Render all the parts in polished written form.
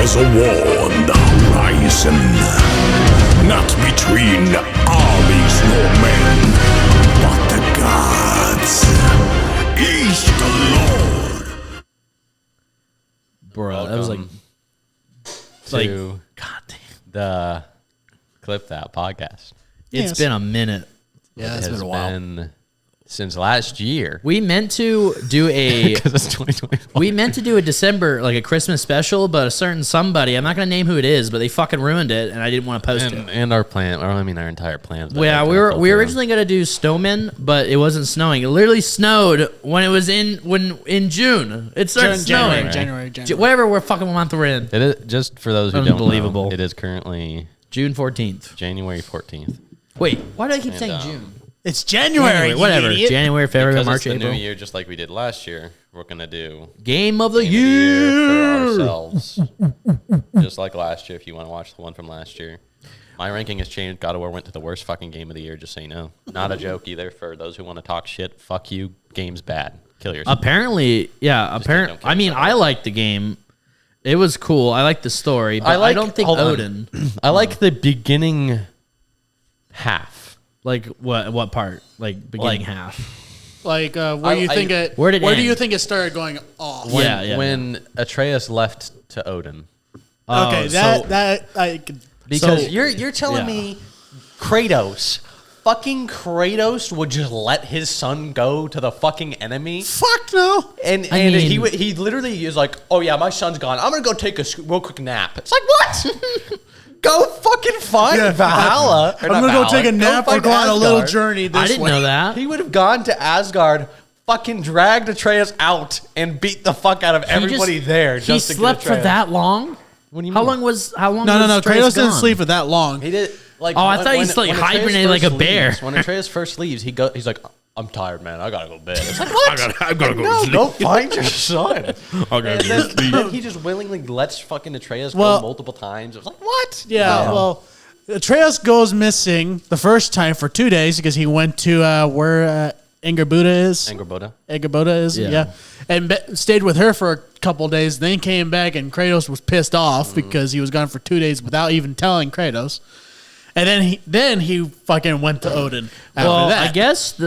There's a war on the horizon, not between armies nor men, but the gods. Each the Lord. Bro, that was like to God damn. the Clip That podcast. It's been a minute. Yeah, it's It been has a while. been since last year. We meant to do a Because it's 2021. we meant to do a December, like a Christmas special, but a certain somebody, I'm not gonna name who it is, but they fucking ruined it, and I didn't want to post it. And our plan, or I mean our entire plans. Well, yeah, we were originally gonna do snowmen, but it wasn't snowing. It literally snowed when it was in June. It started snowing. January. Whatever fucking month we're in. It is, just for those who don't Unbelievable. know, it is currently June 14th. January 14th. Wait, why do I keep saying And, June? It's January. you Whatever. idiot. January, February, Because March, it's the April. new year, just like we did last year. We're gonna do Game of the Game of the year. for ourselves, just like last year. If you want to watch the one from last year, my ranking has changed. God of War went to the worst fucking game of the year. Just so you know, not a joke either. For those who want to talk shit, fuck you. Game's bad. Kill yourself. Apparently, yeah. don't Apparently, kill I mean, yourself. I liked the game. It was cool. I liked the story, but I don't think hold on. Odin. I like the beginning half. Like what part? Like beginning Like- half. Like where do you think it? Where did it do end? you think it started going off? When Atreus left to Odin. Okay, that I could. Because So- you're telling yeah. me fucking Kratos would just let his son go to the fucking enemy? Fuck no. And I mean- he literally is like, oh yeah, my son's gone. I'm gonna go take a real quick nap. It's like, what? Go fucking find Valhalla. I'm gonna go take a nap or go on a little journey. This I didn't way. know that. He would have gone to Asgard, fucking dragged Atreus out, and beat the fuck out of everybody there. He Just to get slept for Atreus. that long. What do you How mean? long was? No. was Kratos Atreus didn't gone? sleep for that long. He did like. Oh, I thought he just, like, when Atreus hibernated like first a bear. leaves- When Atreus first leaves, he's like, "I'm tired, man. I gotta go to bed." It's like, what? I gotta go No, to go find your son. gotta And go then he just willingly lets fucking Atreus Well- go multiple times. It was like, what? Yeah, well, Atreus goes missing the first time for 2 days because he went to where Angerboda is. Angerboda is, Yeah. And stayed with her for a couple days. Then came back, and Kratos was pissed off because he was gone for 2 days without even telling Kratos. And then he fucking went to Odin. After Well, that. I guess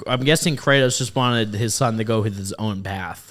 I'm guessing Kratos just wanted his son to go with his own path.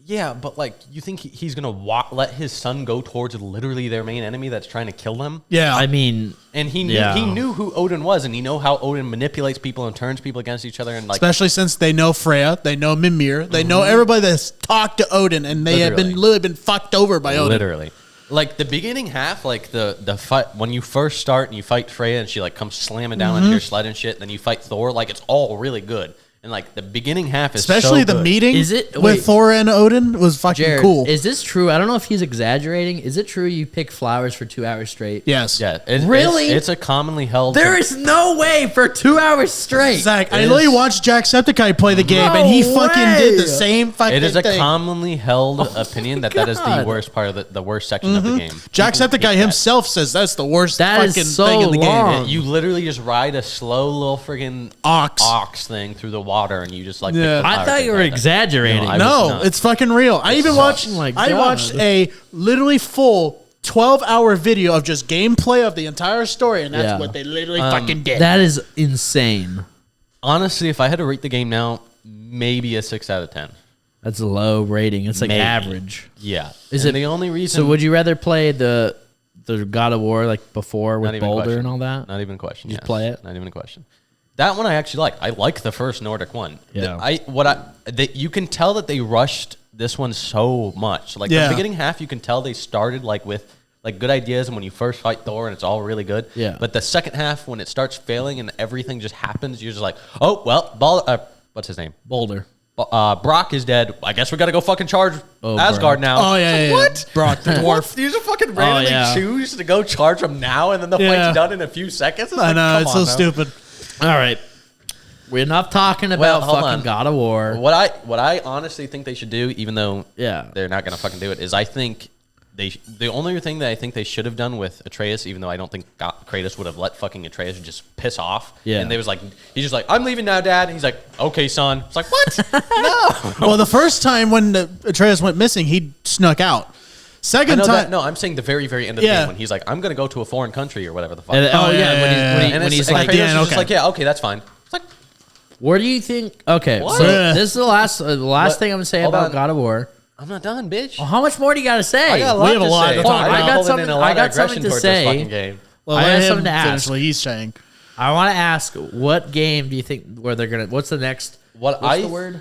Yeah, but like, you think he's gonna let his son go towards literally their main enemy that's trying to kill them? Yeah, I mean, And he Yeah. knew who Odin was, and he know how Odin manipulates people and turns people against each other, and like, especially since they know Freya, they know Mimir, they know everybody that's talked to Odin, and they have literally been fucked over by Odin. literally. Like the beginning half, like the fight when you first start and you fight Freya and she like comes slamming down into your sled and shit, then you fight Thor, like it's all really good. And like the beginning half is Especially so the good. meeting Is it- with wait. Thor and Odin was fucking Jared, cool. is this true? I don't know if he's exaggerating. Is it true you pick flowers for 2 hours straight? Yes. Yeah, Really? It's a commonly held. There is no way for 2 hours straight. Zach, I It literally is- watched Jacksepticeye play the game, and he No fucking way. did the same fucking It is a thing. commonly held opinion that is the God. worst part of the worst section of the game. Jacksepticeye People hate himself says that's the worst That is fucking so thing in the long. that. You literally just ride a slow little friggin' ox thing through the water, and you just like. Yeah. pick the I flower thought thing you were like that. exaggerating. No, I was No, not. it's fucking real. I even watched. Oh my I God. watched a literally full 12-hour video of just gameplay of the entire story, and that's Yeah. what they literally fucking did. That is insane. Honestly, if I had to rate the game now, maybe a 6 out of 10. That's a low rating. It's like Maybe. average. Yeah. Is And it- the only reason? So would you rather play the God of War like before with Not even a Boulder question. and all that? Not even a question. Just yes. play it? Not even a question. That one I actually like. I like the first Nordic one. Yeah. You can tell that they rushed this one so much. Like Yeah. the beginning half, you can tell they started like with like good ideas, and when you first fight Thor, and it's all really good. Yeah. But the second half, when it starts failing and everything just happens, you're just like, oh well, what's his name? Boulder. Brock is dead. I guess we got to go fucking charge Asgard Brock. now. Oh, yeah, It's like, yeah, yeah. what? Brock the dwarf. You just fucking randomly yeah. choose to go charge him now, and then the Yeah. fight's done in a few seconds. It's I like, know come it's so on now. stupid. All right. We're enough talking Well, about hold fucking on. God of War. What I honestly think they should do, even though Yeah. they're not gonna fucking do it, is I think the only thing that I think they should have done with Atreus, even though I don't think Kratos would have let fucking Atreus just piss off. Yeah. And they was like, he's just like, I'm leaving now, Dad. And he's like, okay, son. It's like, what? No. Well, the first time when Atreus went missing, he snuck out. Second know time. that. No, I'm saying the very, very end of the Yeah. game when he's like, I'm going to go to a foreign country or whatever the fuck. And- oh, yeah, yeah, yeah, when he's and like, Kratos yeah, is just okay. like, yeah, okay, that's fine. It's like, where do you think? Okay, What? so Yeah. this is the last What? thing I'm gonna say Hold about on. God of War. I'm not done, bitch. Well, how much more do you gotta say? I got a We lot have a to lot say. to talk I'm about. I got holding something- in a I lot got of aggression something to towards say. this fucking game. Well, I let have him something to finish ask. what he's saying. I want to ask, what game do you think where they're gonna? What's the next? What's the word?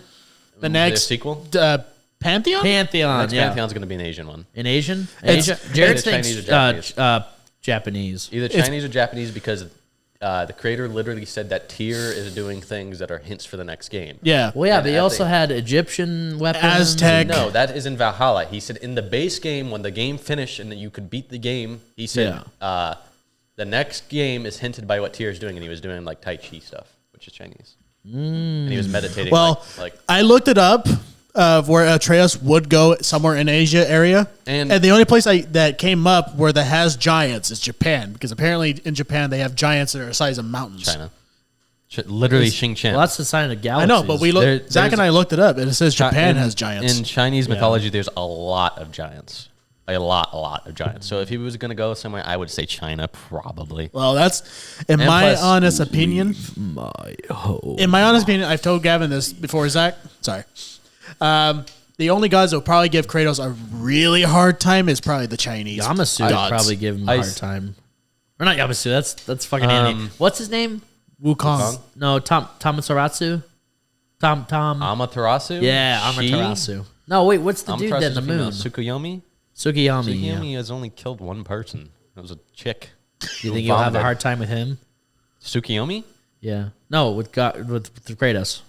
The next sequel? Pantheon? Pantheon. Next Yeah, Pantheon's going to be an Asian one. in Asian. It's- Asia. Jared it's thinks Chinese or Japanese. Japanese. Either Chinese or Japanese because the creator literally said that Tyr is doing things that are hints for the next game. Yeah. Well, yeah, And but he I also think- had Egyptian weapons. Aztec. No, that is in Valhalla. He said in the base game, when the game finished and that you could beat the game, he said the next game is hinted by what Tyr is doing, and he was doing like Tai Chi stuff, which is Chinese. And he was meditating. Well, like I looked it up of where Atreus would go somewhere in Asia area, And- the only place that came up where that has giants is Japan, because apparently in Japan they have giants that are the size of mountains. China. Literally Xinjiang. Well, that's the sign of I galaxies. know, but we There- looked. Zach there's- and I looked it up, and it says Japan In- has giants. In Chinese mythology, there's a lot of giants. A lot of giants. So if he was going to go somewhere, I would say China, probably. Well, that's in And my plus- honest opinion. my hope. In my honest opinion, I've told Gavin this before. Zach, sorry. The only gods that will probably give Kratos a really hard time is probably the Chinese. Yamasu would gods. probably give him a I hard s- time. Or not Yamasu. That's fucking Andy. What's his name? Wukong. No, Amaterasu. Tom. Amaterasu? Yeah, She? Amaterasu. No, wait. What's the dude Amaterasu then? is The a female. moon. Tsukuyomi? Sukiyami. Yeah. Tsukuyomi has only killed one person. It was a chick. You think you'll have a hard time with him? Tsukuyomi? Yeah. No, with Kratos.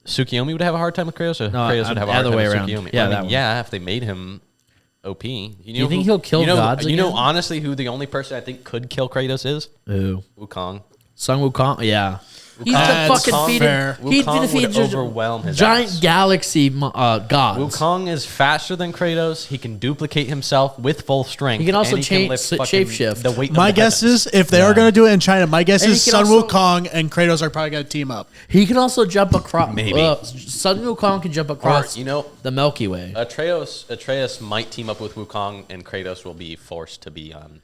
Tsukuyomi would have a hard time with Kratos, or No, Kratos would have a hard other time way with around. Tsukuyomi? Yeah, I mean, that one. yeah, if they made him OP. You think he'll kill gods You know, again? honestly, who the only person I think could kill Kratos is? Ooh. Wukong. Sung Wukong. Yeah. He's That's the fucking fair. He Wukong defeated would overwhelm his giant ass. galaxy gods. Wukong is faster than Kratos. He can duplicate himself with full strength. He can also and change- fucking shapeshift. The weight of My the guess heavens. is if they are going to do it in China, my guess And is he can Sun also- Wukong and Kratos are probably going to team up. He can also jump across. Maybe. Sun Wukong can jump across. you know, the Milky Way. Atreus might team up with Wukong, and Kratos will be forced to be on.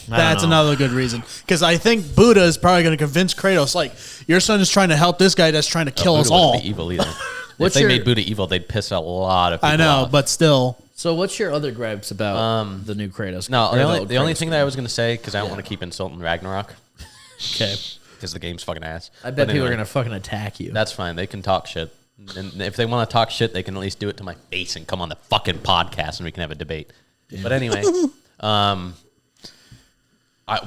I don't That's know. another good reason. Because I think Buddha is probably going to convince Kratos, like, your son is trying to help this guy that's trying to kill us Buddha wouldn't all. Be evil either. What's if they your- made Buddha evil, they'd piss a lot of people I know, off. but still. So, what's your other gripes about the new Kratos? No, Or the only Kratos thing that I was going to say, because I don't want to keep insulting Ragnarok, Okay. because the game's fucking ass. I bet But people are anyway, gonna fucking attack you. That's fine. They can talk shit. And if they want to talk shit, they can at least do it to my face and come on the fucking podcast and we can have a debate. But anyway,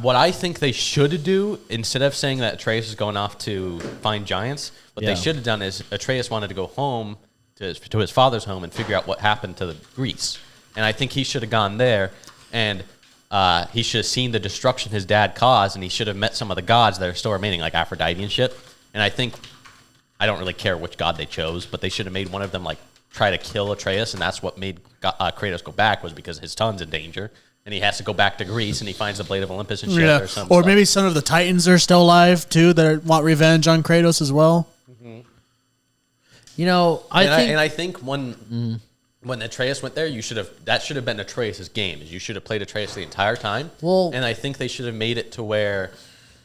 what I think they should do, instead of saying that Atreus is going off to find giants, what Yeah. they should have done is Atreus wanted to go home to his father's home and figure out what happened to Greece. And I think he should have gone there and he should have seen the destruction his dad caused, and he should have met some of the gods that are still remaining, like Aphrodite and shit. And I think, I don't really care which god they chose, but they should have made one of them like try to kill Atreus, and that's what made Kratos go back, was because his son's in danger, and he has to go back to Greece, and he finds the Blade of Olympus and shit. Yeah. Or, some Or stuff. maybe some of the Titans are still alive, too, that want revenge on Kratos as well. You know, I think when Atreus went there, that should have been Atreus' game. You should have played Atreus the entire time. Well- and I think they should have made it to where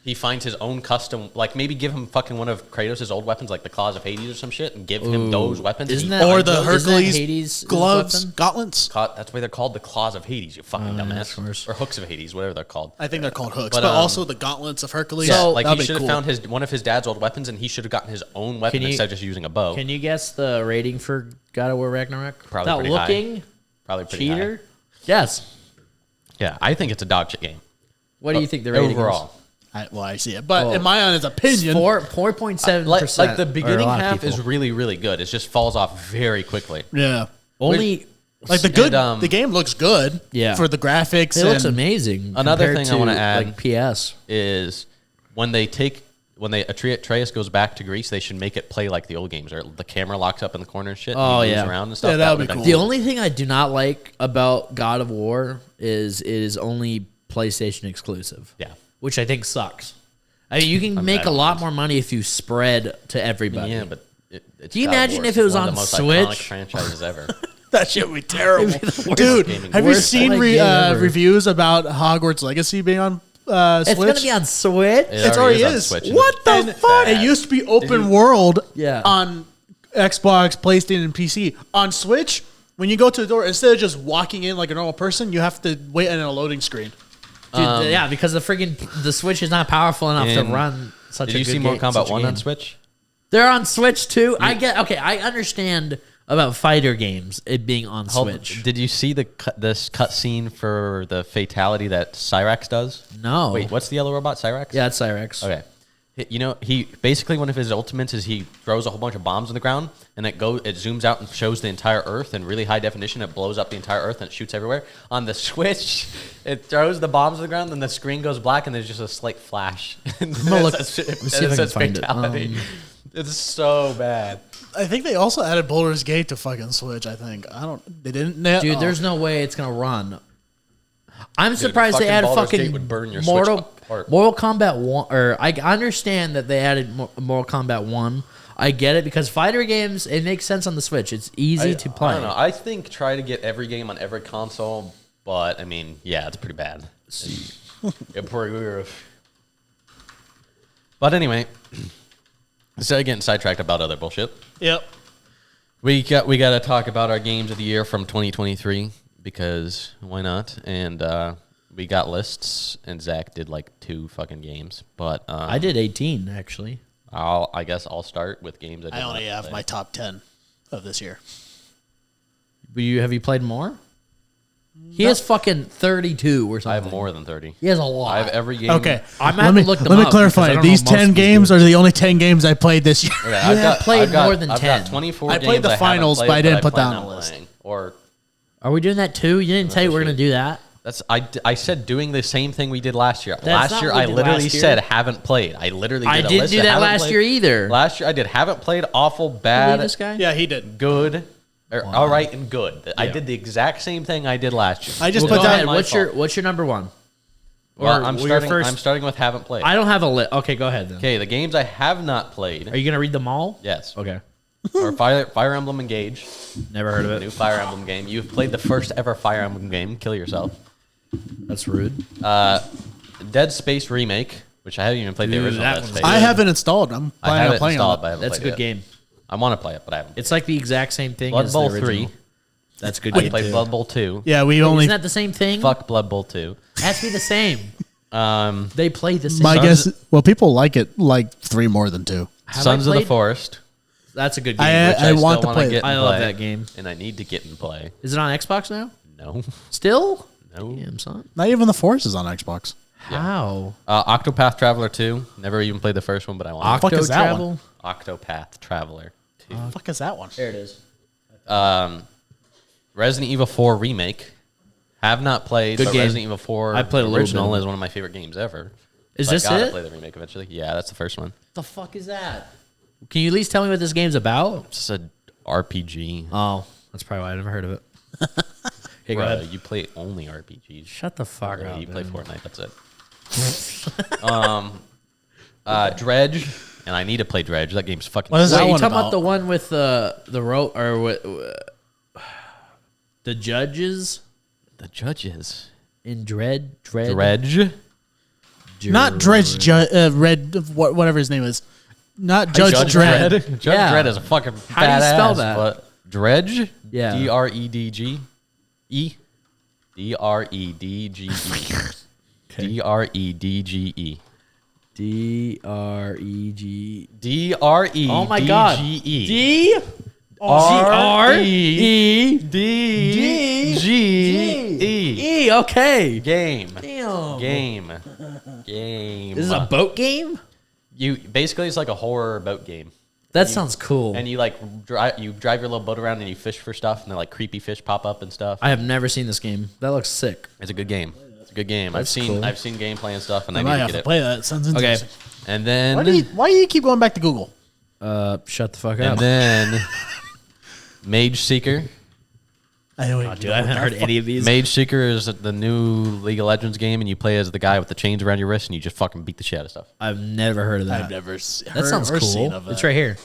he finds his own custom, like maybe give him fucking one of Kratos' old weapons, like the Claws of Hades or some shit, and give him those weapons. Isn't and that- he Or finds the those. Isn't that Hercules Hades' gloves, weapon? gauntlets. That's why they're called the Claws of Hades, you fucking dumbass. of course. Or Hooks of Hades, whatever they're called. I think they're called hooks, But, but also the gauntlets of Hercules. Yeah, So- like that'd he be should have cool. found one of his dad's old weapons, and he should have gotten his own weapon you- instead of just using a bow. Can you guess the rating for God of War Ragnarok? Probably Without pretty high. looking, Probably pretty cheater. high. Yes. Yeah, I think it's a dog shit game. What do you think the rating overall? I see it. But Oh. in my honest is? opinion, 4.7%. Like the beginning half is really, really good. It just falls off very quickly. yeah. only. Like the And, the game looks good. Yeah. For the graphics. It looks and- amazing. Another compared thing I wanna to, add- like PS. Is when Atreus goes back to Greece, they should make it play like the old games, or the camera locks up in the corner and shit. Oh, and he moves yeah. around and stuff. Yeah, that would would've be been cool. The only thing I do not like about God of War is it is only PlayStation exclusive. Yeah. Which I think sucks. I mean, you can make I a don't lot think more money if you spread to everybody. Yeah, but it's Can you God of imagine War. if it was It's one on of the most Switch? iconic franchises ever. That shit would be terrible. Dude, gaming have you worst seen like game ever. reviews about Hogwarts Legacy being on Switch? It's gonna be on Switch. It already on is. Switch. What the And fuck? bad. It used to be open world Yeah. on Xbox, PlayStation, and PC. On Switch, when you go to the door, instead of just walking in like a normal person, you have to wait in a loading screen. Dude, yeah, because the Switch is not powerful enough to And run such a Did you good see game. Mortal such Kombat a 1 on game. Switch? They're on Switch too. I understand about fighter games it being on Switch. Did you see this cutscene for the fatality that Cyrax does? No. Wait, what's the yellow robot? Cyrax? Yeah, it's Cyrex. Okay. You know, he basically one of his ultimates is he throws a whole bunch of bombs on the ground, and it zooms out and shows the entire Earth in really high definition. It blows up the entire Earth and it shoots everywhere. On the Switch, it throws the bombs on the ground, and the screen goes black, and there's just a slight flash. And gonna look- it says- let me see if I can find it. It's so bad. I think they also added Baldur's Gate to fucking Switch. I think they didn't. Dude, there's no way it's gonna run. I'm surprised they fucking added Baldur's Gate fucking would burn your Mortal Switch apart. Kombat 1. Or I understand that they added Mortal Kombat 1. I get it because fighter games, it makes sense on the Switch. It's easy to play. I don't know. I think try to get every game on every console, but I mean, yeah, it's pretty bad. It's pretty weird. But anyway, instead of getting sidetracked about other bullshit, Yep. we got to talk about our games of the year from 2023 because why not? And we got lists, and Zach did like 2 fucking games, but I did 18 actually. I guess I'll start with games. I only have my top 10 of this year. Have you played more? He has fucking 32 or something. I have more than 30. He has a lot. I have every game. Okay, I'm gonna have to look them let me up because I clarify. don't These know most 10 of these games dudes. are the only 10 games I played this year. Okay, have played more than 10. I've got 24 I games played the haven't finals, played, but I didn't put plan that on on the list. playing. Or Are we doing that too? You didn't tell you we're gonna do that. that's I said doing the same thing we did last year. That's last not year what we I did literally last year. said haven't played. I literally did I a didn't list do of that haven't last played. year either. Last year I did haven't played, awful, Believe bad, this guy? Yeah, he did. good, or all right and good. I did the exact same thing I did last year. I just Well, put go down. ahead. my fault. What's your number one? Well, I'm your starting. first- I'm starting with haven't played. I don't have a list. Okay, go ahead then. Okay, the games I have not played. Are you gonna read them all? Yes. Okay. Or Fire Emblem Engage, Never heard of the it. new Fire Emblem game. You've played the first ever Fire Emblem game. Kill yourself. That's rude. Dead Space Remake, which I haven't even played the Dude, original that Dead one's Space. I haven't installed. I'm I planning have on it playing installed, on but I it. haven't That's a played good it yet. game. I want to play it, but I haven't. It's like the exact same thing Blood as Bowl the 3. original. That's a good I game played too. Blood Bowl 2. Yeah, we only. Isn't that the same thing? Fuck Blood Bowl 2. It has to be the same. They play the same. My Sons- guess. Well, people like it like 3 more than 2. Have Sons I of the played- Forest. That's a good game. I which want still to wanna play get it. and I love play, that game. and I need to get and play. Is it on Xbox now? No. Still? No. Damn, son. Not even the Force is on Xbox. How? Octopath Traveler 2. Never even played the first one, but I want fuck Octo is that Travel? Octopath Traveler 2. The fuck is that one? There it is. Resident Evil 4 Remake. Have not played, Good but game. Resident Evil 4 I played a little original bit. is one of my favorite games ever. Is So I this gotta it? play the remake eventually. Yeah, that's the first one. The fuck is that? Can you at least tell me what this game's about? It's a RPG. Oh, that's probably why I never heard of it. Okay, go Bro, ahead. you play only RPGs. Shut the fuck Bro, up. you play dude. Fortnite. That's it. Dredge, and I need to play Dredge. That game's fucking. What is Wait, that you one talking about about? the one with the rope or what? The judges The Judges. in Dredge. Dredge. Not Dredge. Red. Whatever his name is. Not Judge Dredd. Judge Yeah. Dredd is a fucking How do you badass. spell that? But Dredge. Yeah. Dredge. Dredge. Dredge. D-R-E-G. Dredge. Oh my god. D D-G-E. Okay. Game. Damn. Game. This is a boat game? You basically it's like a horror boat game. That sounds cool. And you like drive your little boat around and you fish for stuff and then like creepy fish pop up and stuff. I have never seen this game. That looks sick. It's a good game. It's a good game. That's I've cool. seen gameplay and stuff and I I might need have to to get it. play that. It sounds Okay. interesting. And then Why do you keep going back to Google? Shut the fuck and up. then Mage Seeker. I know Dude, I haven't heard any of these. Mage Seeker is the new League of Legends game and you play as the guy with the chains around your wrist and you just fucking beat the shit out of stuff. I've never heard of that. I've never That sounds cool. It's right here.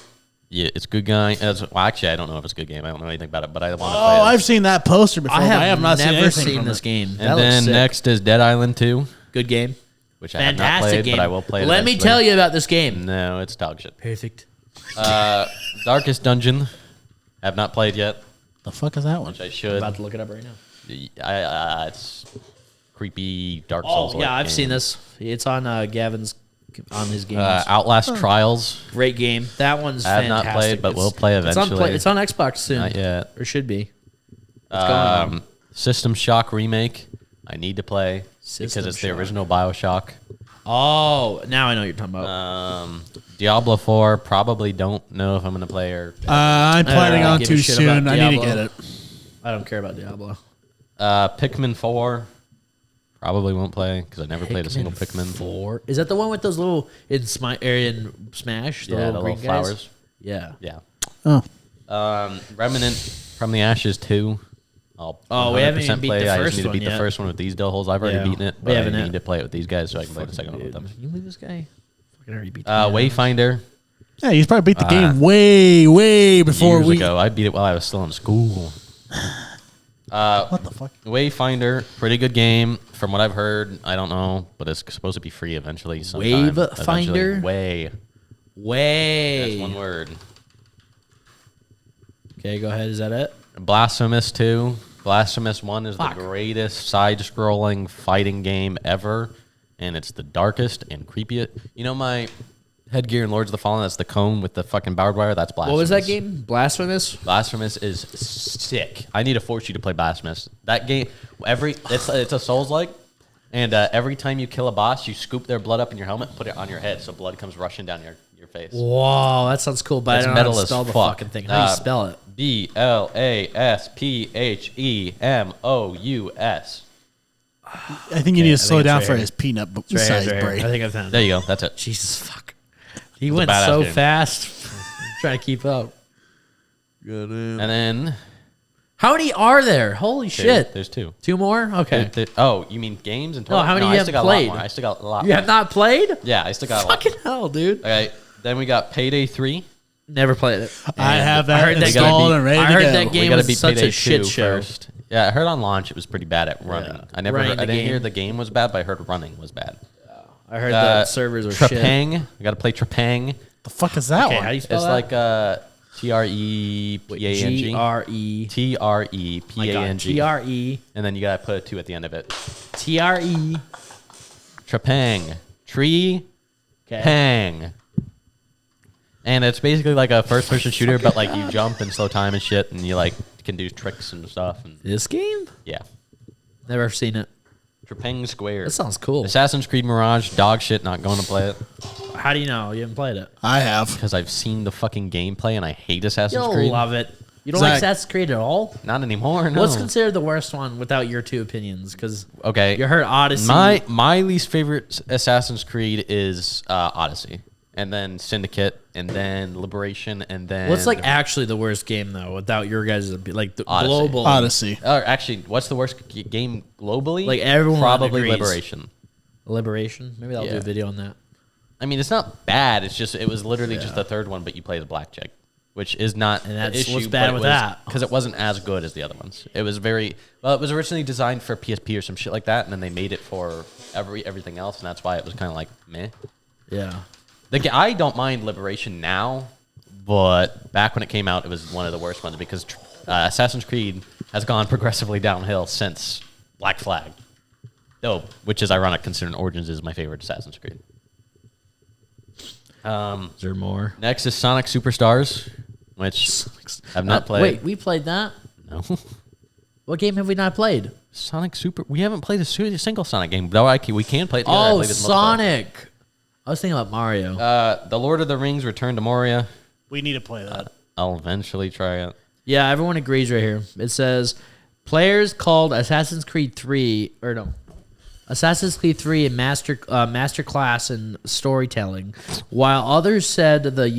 Yeah, it's a good guy. Well, actually, I don't know if it's a good game. I don't know anything about it, but I want to play Oh, it. I've seen that poster before. I but I have not seen never anything seen from this it. game. That And looks then sick. next is Dead Island 2, Good game. which I have not Fantastic played, game. but I will play it Let me eventually. tell you about this game. No, it's dog shit. Perfect. Darkest Dungeon, have not played yet, The fuck is that one? which I I'm should. about to look it up right now. It's creepy Dark Souls. Oh, yeah, I've seen this. It's on Gavin's on his games. Outlast Trials. Great game. That one's I have not fantastic. played, but we'll play eventually. It's on Xbox soon. Not yet. Or should be. What's going on? System Shock remake. I need to play System because it's the Shock. original BioShock. Oh, now I know what you're talking about. Diablo 4. Probably don't know if I'm gonna play or. I'm planning don't on give a too shit soon. about I need to Diablo. get it. I don't care about Diablo. Pikmin 4. Probably won't play because I never played a single Pikmin. 4. Is that the one with those little in Smash? The Yeah, little the green little guys? flowers. Yeah. Yeah. Oh, Remnant from the Ashes 2. I'll We haven't 100% even beat play. the I just first need to one beat the yet. first one with these dill holes. I've already Yeah. beaten it, We but I haven't need it. to play it with these guys so I can play the second one with them. Can you leave this guy? Fucking already beat the guy. Wayfinder. yeah, he's probably beat the game way before Years we. ago. I beat it while I was still in school. What the fuck? Wayfinder, pretty good game. From what I've heard, I don't know, but it's supposed to be free eventually. Sometime. Wayfinder? Way. Way. That's one word. Okay, go ahead. Is that it? Blasphemous 2. Blasphemous 1 is Fuck. the greatest side-scrolling fighting game ever, and it's the darkest and creepiest. You know my headgear in Lords of the Fallen? That's the cone with the fucking barbed wire? That's Blasphemous. What was that game? Blasphemous? Blasphemous is sick. I need to force you to play Blasphemous. That game, it's a Souls-like, and every time you kill a boss, you scoop their blood up in your helmet and put it on your head, so blood comes rushing down your face. Wow, that sounds cool, but It's I don't know how metal to as spell the fuck. fucking thing. How do you spell it? Blasphemous. I think you need to slow it's down right for here. his peanut Right here, size right here. brain. I think I found There it. you go. That's it. Jesus, fuck. He a went badass so game. fast. Trying to keep up. And then How many are there? Holy shit. there's 2. 2 more? Okay. Oh, you mean games and No, how many I you still haven't got played? a lot more. I still got a lot. You have not played? Yeah, I still got a lot. Fucking hell, dude. Okay, then we got Payday 3. Never played it. I have I that heard that installed game- and ready I to heard go. that game We gotta was beat such Payday a shit 2 show. first. Yeah, I heard on launch it was pretty bad at running. Yeah. I Running the didn't hear game. the game was bad, but I heard running was bad. I heard that servers are shit. Trepang. I got to play Trepang. The fuck is that Okay, one? how do you spell It's that? like Trepang. G-R-E. Trepang. T-R-E. And then you got to put a 2 at the end of it. T-R-E. Trepang. Tree. Okay. Pang. And it's basically like a first-person shooter, but like you jump and slow time and shit, and you like can do tricks and stuff. And This game? yeah, Never seen it. Trepang Square. That sounds cool. Assassin's Creed Mirage, dog shit. Not going to play it How do you know? You haven't played it. I have. because I've seen the fucking gameplay and I hate Assassin's You'll Creed. love it. You don't like Zach. Assassin's Creed at all? Not anymore. No. What's considered the worst one without your 2 opinions? Because Okay. you heard Odyssey. My least favorite Assassin's Creed is Odyssey, and then Syndicate, and then Liberation, and then What's like actually the worst game though without your guys' like the Odyssey. global Odyssey. Or actually, what's the worst game globally? Like, everyone probably agrees. Liberation. Liberation? Maybe I'll do Yeah. a video on that. I mean, it's not bad. It's just it was literally just the third one, but you play as blackjack, which is not And that's the issue. what's bad with that. because it wasn't as good as the other ones. It was very well. It was originally designed for PSP or some shit like that, and then they made it for everything else, and that's why it was kind of like meh. Yeah. I don't mind Liberation now, but back when it came out, it was one of the worst ones because Assassin's Creed has gone progressively downhill since Black Flag. Oh, which is ironic considering Origins is my favorite Assassin's Creed. Is there more? Next is Sonic Superstars, which I've not played. Wait, we played that? No. What game have we not played? Sonic Super. We haven't played a single Sonic game, though we can play it together. I Oh, believe it's multiplayer. Sonic. I was thinking about Mario. The Lord of the Rings Return to Moria. We need to play that. I'll eventually try it. Yeah, everyone agrees right here. It says players called Assassin's Creed 3 or no. Assassin's Creed 3 a master class in storytelling, while others said the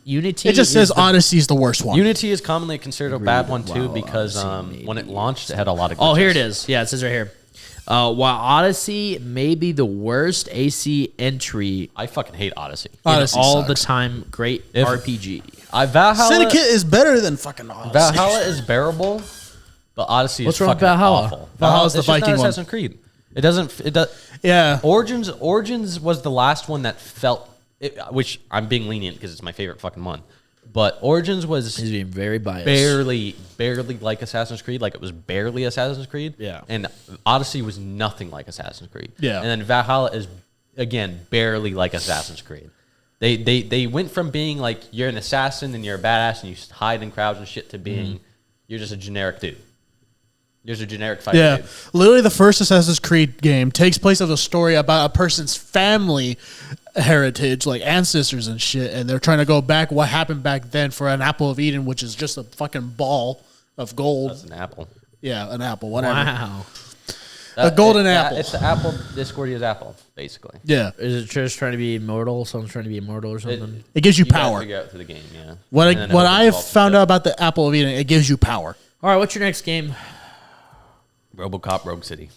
Unity. It just is says the- Odyssey's the worst one. Unity is commonly considered a bad one too Wow, because Odyssey, when it maybe. launched, it had a lot of. Oh, here glitches. it is. Yeah, it says right here. While Odyssey may be the worst AC entry I fucking hate Odyssey. Odyssey in all sucks. the time great If- RPG. Valhalla, Syndicate is better than fucking Odyssey. Valhalla is bearable, but Odyssey What's is wrong with fucking Valhalla? awful. Valhalla's the it's just Viking not one. Assassin's Creed. It doesn't. It does. Yeah. Origins was the last one that felt, which I'm being lenient because it's my favorite fucking one. But Origins was He's being very biased. barely like Assassin's Creed. Like it was barely Assassin's Creed. Yeah. And Odyssey was nothing like Assassin's Creed. Yeah. And then Valhalla is again barely like Assassin's Creed. They went from being like you're an assassin and you're a badass and you hide in crowds and shit to being you're just a generic dude. You're just a generic fighter. Yeah, Dude. literally the first Assassin's Creed game takes place of a story about a person's family heritage, like ancestors and shit, and they're trying to go back what happened back then for an apple of Eden, which is just a fucking ball of gold. That's an apple. Yeah, an apple, whatever. Wow. A golden apple. It's the apple. Discordia's apple, basically. Yeah, Is it just trying to be immortal? Someone's trying to be immortal or something? it gives you gotta power. Figure out through the game, yeah. What And then what it I opens up found to out about the apple of Eden, it gives you power. All right, what's your next game? RoboCop Rogue City.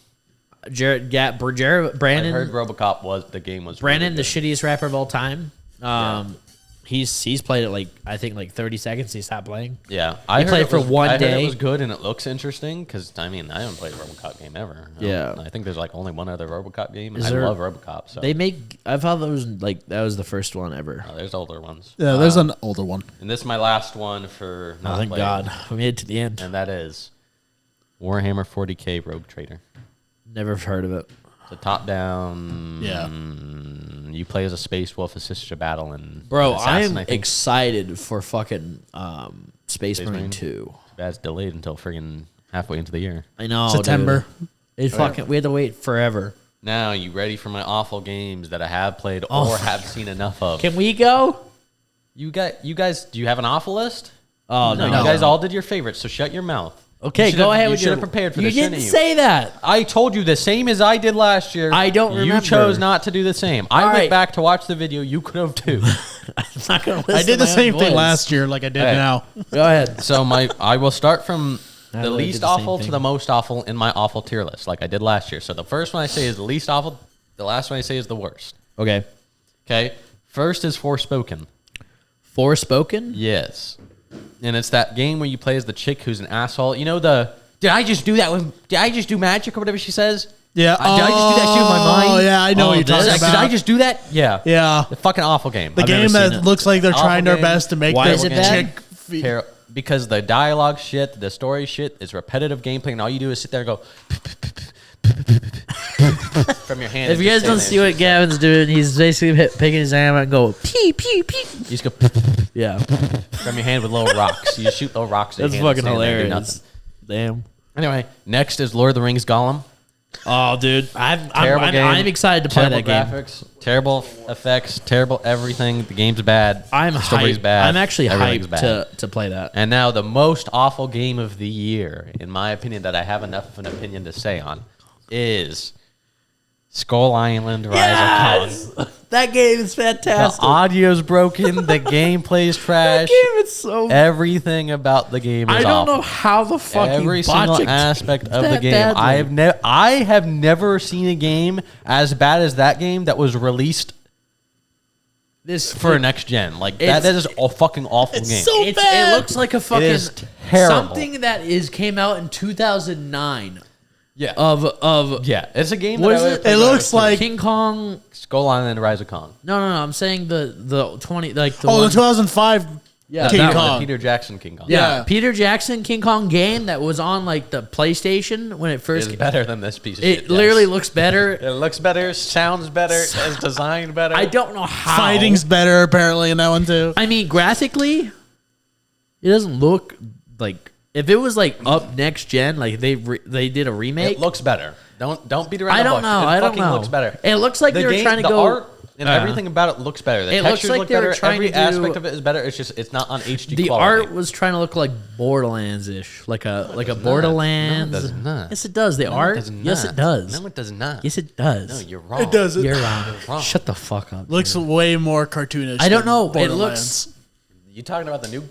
Brandon. I heard RoboCop was the game was Brandon, really the shittiest rapper of all time. He's played it like I think like 30 seconds. He stopped playing. Yeah, He played it for was- one I heard day. it was good and it looks interesting because I mean I haven't played a RoboCop game ever. Yeah. I think there's like only one other RoboCop game. And Is I there- love RoboCop. So They make. I thought that was like that was the first one ever. there's older ones. Yeah, there's an older one. And this is my last one for Oh, not thank played, God, we made it to the end. and that is Warhammer 40K Rogue Trader. Never heard of it. It's a top-down. Yeah. You play as a space wolf, assist your battle, and Bro, an assassin, I'm I think. excited for fucking Space Marine Marine? 2. That's delayed until friggin' halfway into the year. I know. September. Dude. It fucking. We had to wait forever. Now, you ready for my awful games that I have played Oh. or have seen enough of? Can we go? You guys, do you have an awful list? Oh No, no, you guys all did your favorites, so shut your mouth. Okay, You should go have- ahead you with should your. have prepared for you this, didn't shouldn't you? say that. I told you the same as I did last year. I don't You remember. chose not to do the same. I All went right. back to watch the video. You could have too. I'm not gonna listen I did to the my own same thing voice. last year, like I did Hey. now. Go ahead. So I will start from I the really least did the same awful to thing. the most awful in my awful tier list, like I did last year. So the first one I say is the least awful. The last one I say is the worst. Okay. Okay. First is Forspoken. Forspoken. Yes. And it's that game where you play as the chick who's an asshole. You know did I just do that did I just do magic or whatever she says? Yeah. Did I just do that shit with my mind? Oh, yeah, I know Oh, what you're talking this? about. Did I just do that? Yeah. Yeah. The fucking awful game. The I've never game seen that it. looks like they're Awful trying their game. best to make Why the is it bad? chick fe- Because the dialogue shit, the story shit is repetitive gameplay, and all you do is sit there and go from your hand. If you guys don't see what Gavin's doing, he's basically picking his hand out and go pee pee pee. you just go Yeah, from your hand with little rocks. You just shoot little rocks. at that's your hand and fucking stand there and do hilarious. nothing. Damn. Anyway, next is Lord of the Rings Gollum. Oh, dude, Terrible game. I'm excited to play Terrible that game. graphics, terrible effects, terrible everything. The game's bad. I'm the story's hyped. bad. I'm actually everything's hyped to play that. And now the most awful game of the year, in my opinion, that I have enough of an opinion to say on, is Skull Island Rise of Kong. That game is The fantastic. audio's broken. The gameplay's trash. game is so. Everything about the game is I don't awful. know how the fuck Every you single botched it aspect of the that game. badly. I have never seen a game as bad as that game that was released this for next gen. Like It's- that is a fucking awful game. so It bad. looks like a fucking is terrible. something that came out in 2009 yeah. of Yeah, it's a game. What that is I it? would play It when I looks was two. like- King Kong. Skull Island Rise of Kong. No, I'm saying the 20 like the Oh, one, the 2005 Yeah, King that The Kong. Peter Jackson King Kong. yeah, Yeah. Peter Jackson King Kong game that was on like the PlayStation when it first It's came. better than this piece of It shit. literally yes. looks better. It looks better, sounds better, is designed better. I don't know how. fighting's better apparently in that one too. I mean, graphically, it doesn't look like if it was like up next gen, like they did a remake. It looks better. Don't beat around I the don't bush. know. It I don't fucking know. looks better. It looks like they were trying to the go. art and everything about it looks better. The It looks textures like look they were better. trying Every to do- aspect of it is better. It's just it's not on HD The quality. art was trying to look like Borderlands ish, like a Borderlands. No, it does not. Yes, it does. The No, art. it does not. Yes, it does. No, it does not. Yes, it does. No, you're wrong. It doesn't. You're wrong. You're wrong. Shut the fuck up. Looks way more cartoonish. I don't than know. It Borderlands. looks. You talking about the new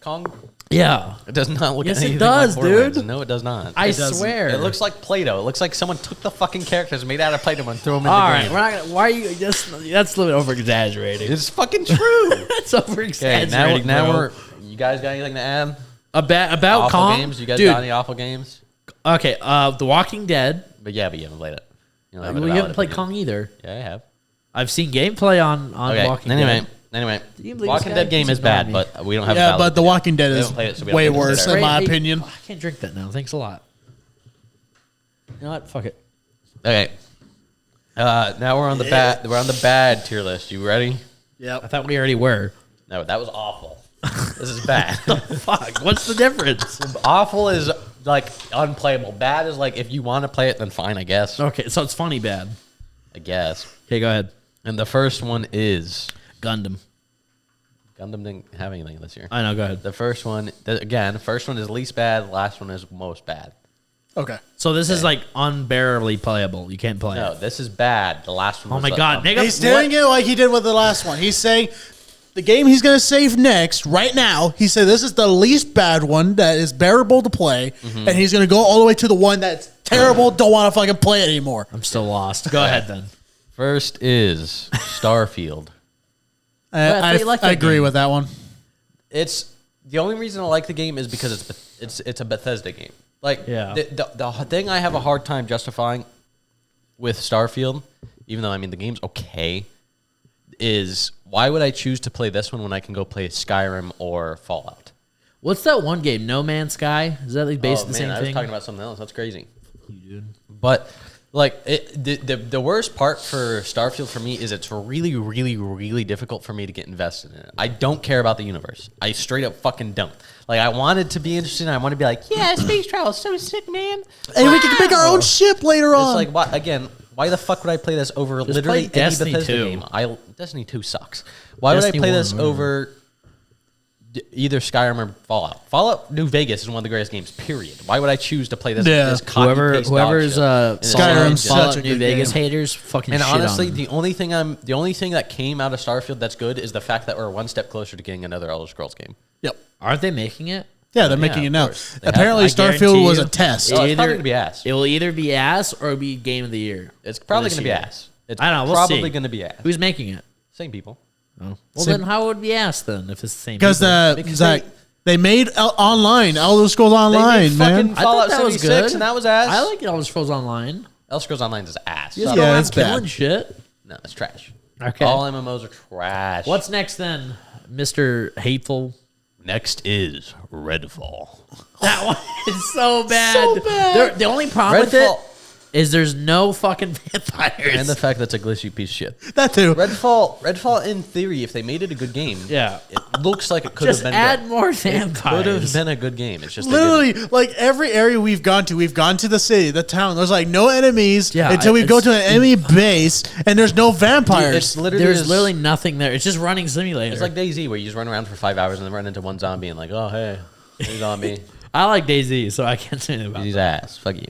Kong? Yeah. It does not look Yes, it anything does, like Borderlands. dude. No, it does not. I It doesn't. swear. It looks like Play-Doh. It looks like someone took the fucking characters made out of Play-Doh and threw them in All the right, game. we're not gonna. Why are you? That's a little over exaggerating. It's fucking true. That's over Okay, exaggerating. now bro. we're. You guys got anything to add? about Awful Kong games? You guys dude. got any awful games? Okay, The Walking Dead. But you haven't played it. You don't have a Well, you valid haven't played opinion. Kong either. Yeah, I have. I've seen gameplay on Okay. Walking Anyway, Dead. you believe Walking this guy Dead game keeps is bad, ignoring me? but we don't have. a Yeah, valid but The opinion. Walking Dead We is haven't played it, so we don't way get to worse, consider in it. my Hey, opinion. I can't drink that now. Thanks a lot. You know what? Fuck it. Okay. Now we're on the bad. We're on the bad tier list. You ready? I thought we already were. No, that was awful. This is bad. Fuck. What's the difference? Awful is like unplayable. Bad is like if you want to play it, then fine, I guess. Okay, so it's funny bad. I guess. Okay, go ahead. And the first one is Gundam. Gundam didn't have anything this year. I know. Go ahead. The first one, again, first one is least bad. Last one is most bad. Okay. So this is like unbearably playable. You can't play No, it. this is bad. The last one. Oh was my like, god, nigga! He's doing it like he did with the last one. He's saying the game he's going to save next, right now, he said this is the least bad one that is bearable to play, and he's going to go all the way to the one that's terrible, don't want to fucking play it anymore. I'm still lost. Go ahead then. First is Starfield. I thought you liked I that agree game. with that one. It's the only reason I like the game is because it's a Bethesda game. Like Yeah. the thing I have a hard time justifying with Starfield, even though I mean the game's okay, is why would I choose to play this one when I can go play Skyrim or Fallout? What's that one game? No Man's Sky? Is that like based Oh, on the man, same I was thing? talking about something else. That's crazy. You dude. But like the worst part for Starfield for me is it's really, really, really difficult for me to get invested in it. I don't care about the universe. I straight up fucking don't. Like I wanted to be interested. I want to be like, yeah, space travel is so sick, man. And we can make our own ship later on. It's like, why, again, why the fuck would I play this over Just literally play any Destiny Bethesda 2. game? Destiny 2 sucks. Why Destiny would I play 1, this whatever. over either Skyrim or Fallout? Fallout New Vegas is one of the greatest games, period. Why would I choose to play this? Yeah. This copy-paste dog Whoever's shit? And it's Skyrim's just- such Fallout a New good Vegas game. haters fucking And shit honestly, on. the only thing that came out of Starfield that's good is the fact that we're one step closer to getting another Elder Scrolls game. Yep. Aren't they making it? Yeah, they're Yeah, making it of now. course. They have Apparently, to. I Starfield guarantee was you. a test. Oh, it's probably gonna be ass. It will either be ass or be game of the year. It's probably this going to be year. ass. It's I don't know, we'll probably see. going to be ass. Who's making it? Same people. Oh. Well, Same- then how would it be ass then if it's the same? Because people? Because Zach, they made online Elder Scrolls They Online, made man. fucking I thought Fallout that was 76, good. and that was ass. I like Elder Scrolls Online. Elder Scrolls Online is ass. You just Yeah, go around it's bad. killing shit. No, it's trash. Okay. All MMOs are trash. What's next then, Mr. Hateful? next is Redfall. That one is so bad. The only problem with Redfall. it is there's no fucking vampires. And the fact that's a glitchy piece of shit. That too. Redfall, in theory, if they made it a good game, Yeah. it looks like it could have just been add good. more Could have vampires. been a good game. It's just they didn't. Literally, like every area we've gone to the city, the town. There's like no enemies Yeah, until we go it's- to an enemy base, and there's no vampires. It's literally There's just- literally nothing there. It's just running simulator. It's like DayZ, where you just run around for 5 hours and then run into one zombie and like, oh hey, hey zombie, I like DayZ, so I can't say anything about he's that. ass. Fuck you.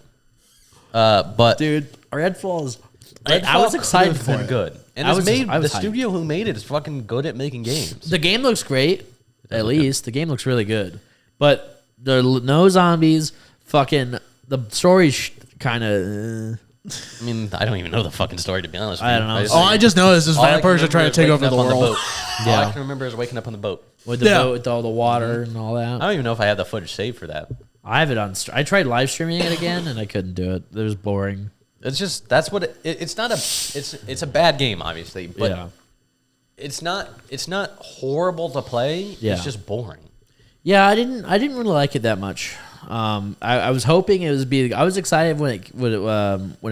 But Dude, Redfall is. Redfall I was excited could have for been it. good, and I it's was- made I the was hyped. studio who made it is fucking good at making games. The game looks great. At look least the game looks really good, but no zombies. Fucking the story's kind of. I mean, I don't even know the fucking story to be honest. With I you. don't know. just- Oh, I just noticed this all I can vampires are trying to remember take is over waking the up on world. boat. All I can remember is waking up on the boat. With the Yeah. boat, with all the water and all that. I don't even know if I have the footage saved for that. I have it on. I tried live streaming it again, and I couldn't do it. It was boring. It's just that's what it's not a it's a bad game obviously, but Yeah. it's not horrible to play. Yeah. It's just boring. Yeah, I didn't really like it that much. I was hoping it was be. I was excited when it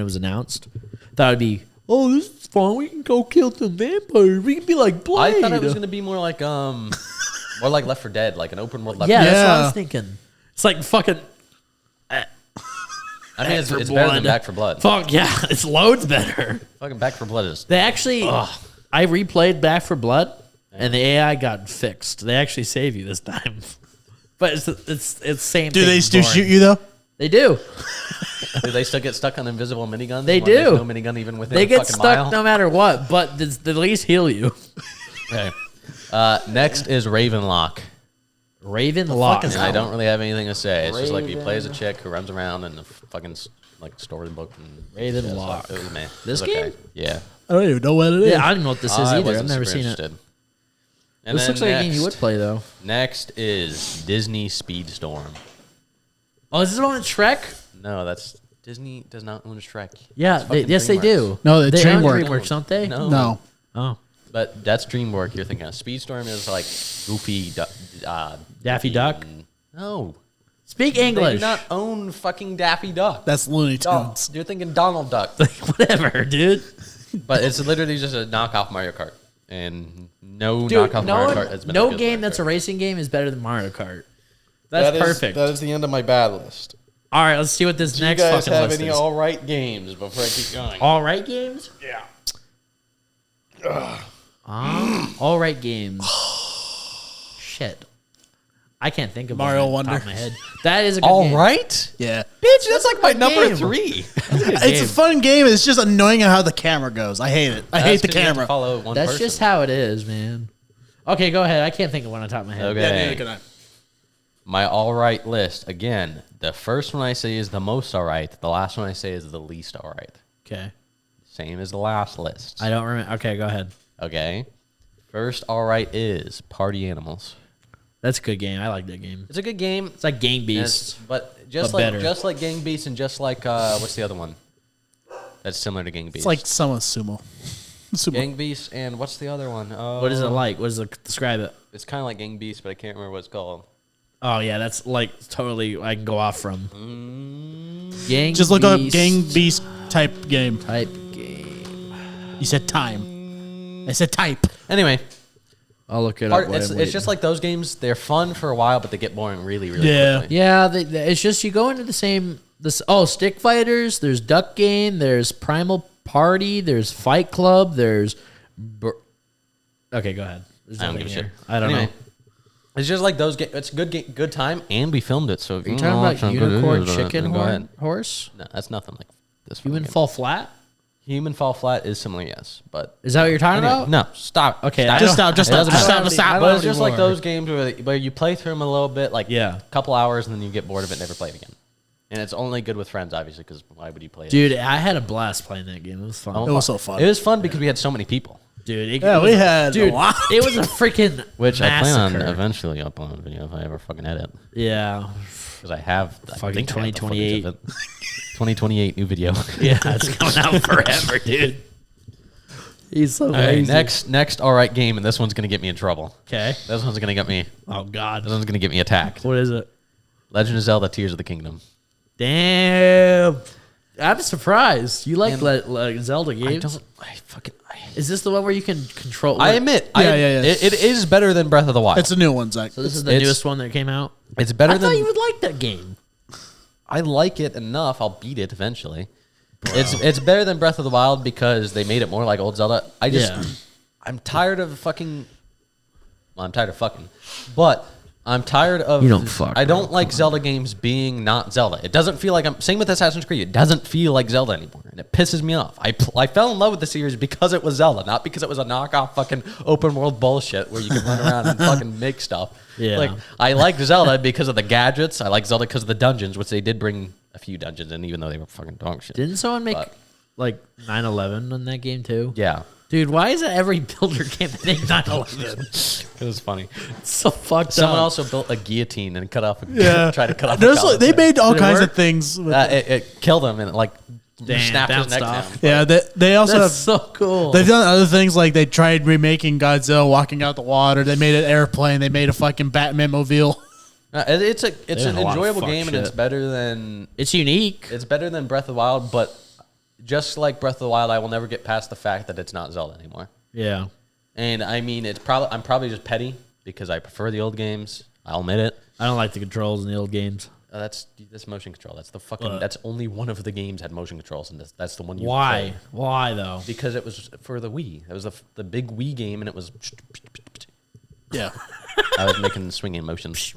was announced. Thought it'd be, oh, this is fun. We can go kill some vampires. We can be like Blade. I thought it was gonna be more like more like Left 4 Dead, like an open world Left 4 Yeah, Dead. that's what I Yeah. was thinking. It's like fucking. I mean, it's for better than Blood. Back 4 Blood. Fuck yeah, it's loads better. Fucking Back 4 Blood is. They actually, I replayed Back for Blood, and the AI got fixed. They actually save you this time, but it's same. Do thing, they still boring. shoot you though? They do. Do they still get stuck on invisible miniguns? They when there's do. no minigun even within They a get fucking stuck mile? no matter what, but they at least heal you. Okay. Next is Ravenlock. Raven Lock. I don't really have anything to say. It's just like he plays a chick who runs around in the fucking like storybook and Raven shit, Lock. So it was, man. This It was okay. game? Yeah. I don't even know what it is. Yeah, I don't know what this is I either. I've wasn't never super seen interested. it. And This then looks like a game you would play though. Next is Disney Speedstorm. Oh, is this one with Shrek? No, that's Disney does not own Shrek. Yeah, It's fucking yes they DreamWorks. do. No, they own DreamWorks. DreamWorks, don't they? No. Oh, But that's DreamWorks you're thinking of. Speedstorm is like Goofy, Daffy Duck? No. speak They do English. not own fucking Daffy Duck. That's Looney Oh, Tunes. you're thinking Donald Duck. Whatever, dude. But it's literally just a knockoff Mario Kart. And no knockoff Mario Kart has been no as good as game Mario that's a Kart. racing game is better than Mario Kart. That's perfect. That is the end of my bad list. All right, let's see what this Do next you guys fucking have list any is. all right games before I keep going? All right games? Yeah. All right games. Shit. I can't think of Mario one off the top Wonder. of my head. That is a good All game. right? Yeah. Bitch, that's like my good number game. 3. It's a fun game. It's just annoying how the camera goes. I hate it. I hate the camera. Follow one That's person. just how it is, man. Okay, go ahead. I can't think of one on top of my head. Okay. Yeah, neither can I. My all right list. Again, the first one I say is the most all right. The last one I say is the least all right. Okay. Same as the last list. I don't remember. Okay, go ahead. Okay. First all right is Party Animals. That's a good game. I like that game. It's a good game. It's like Gang And Beasts. but just but like better. just like Gang Beasts and just like what's the other one? That's similar to Gang Beasts. It's like some sumo. Sumo. Gang Beasts and what's the other one? What is it like? What is it? Describe it. It's kind of like Gang Beasts, but I can't remember what it's called. Oh, yeah. That's like totally I can go off from. Gang Just look up Beasts Gang Beast type game. type game. You said time. I said type. Anyway, I'll look it up. while I'm it's waiting. just like those games. They're fun for a while, but they get boring really, really Yeah. quickly. Yeah, it's just you go into the same. Stick Fighters. There's Duck Game. There's Primal Party. There's Fight Club. There's. Okay, go ahead. There's I don't nothing give a here. shit. I don't Anyway, know. It's just like those games. It's a good time, and we filmed it. So if Are you you talking wanna about watch it, Unicorn go Chicken ahead. Horse? No, that's nothing like this. Human fucking Fall Flat? game. Human Fall Flat is similar, yes, but Is that what you're talking anyway, about? no, stop. Okay, stop. I Just don't- stop. Just It stop. doesn't Just matter. stop. Just stop. But it's just like anymore. those games where you play through them a little bit, like Yeah. a couple hours, and then you get bored of it, and never play it again. And it's only good with friends, obviously, because why would you play it? Dude, I had a blast playing that game. It was fun. It was so fun. It was fun because we had so many people, Dude, Yeah, we had dude, a lot. it was a freaking which I plan massacre. on eventually uploading video if I ever fucking edit. Yeah. Because I have I Fucking think I have the footage 2028. of it. 2028 new video. Yeah, it's coming out forever, dude. He's so All right, lazy. next all right game, and this one's gonna get me in trouble. Okay. This one's gonna get me. Oh, God. This one's gonna get me attacked. What is it? Legend of Zelda: Tears of the Kingdom. Damn. I'm surprised. You like Zelda I games? don't. Is this the one where you can control? I admit. Yeah, I, yeah, yeah. It is better than Breath of the Wild. It's a new one, Zach. So this is the It's- newest one that came out? It's better I than. thought you would like that game. I like it enough. I'll beat it eventually. It's better than Breath of the Wild because they made it more like old Zelda. Yeah. I'm tired of fucking. Well, I'm tired of fucking, but I'm tired of. You don't fuck, I don't bro. like Zelda games being not Zelda. It doesn't feel like I'm. Same with Assassin's Creed. It doesn't feel like Zelda anymore, and it pisses me off. I fell in love with the series because it was Zelda, not because it was a knockoff fucking open world bullshit where you can run around and fucking make stuff. Yeah. Like I like Zelda because of the gadgets. I like Zelda because of the dungeons, which they did bring a few dungeons in, even though they were fucking dog shit. Didn't someone make But- like 9/11 in that game too? Yeah. Dude, why is it every builder game that named 9/11? It was funny. It's so fucked Someone up. also built a guillotine and cut off. Yeah. tried to cut off. a There's college they head. made all Did it kinds work? of things. With It killed him and it like Damn, snapped his bounced neck off. down. yeah, they also That's have. so cool. They've done other things like they tried remaking Godzilla walking out the water. They made an airplane. They made a fucking Batman mobile. It's an did a lot of enjoyable fuck game and it's shit. better than It's unique. Breath of the Wild. But just like Breath of the Wild, I will never get past the fact that it's not Zelda anymore. Yeah. And I mean, I'm probably just petty because I prefer the old games. I'll admit it. I don't like the controls in the old games. That's motion control. That's the fucking. That's only one of the games had motion controls, and that's the one you Why? played. Why though? Because it was for the Wii. It was the big Wii game, and it was. Yeah. I was making swinging motions.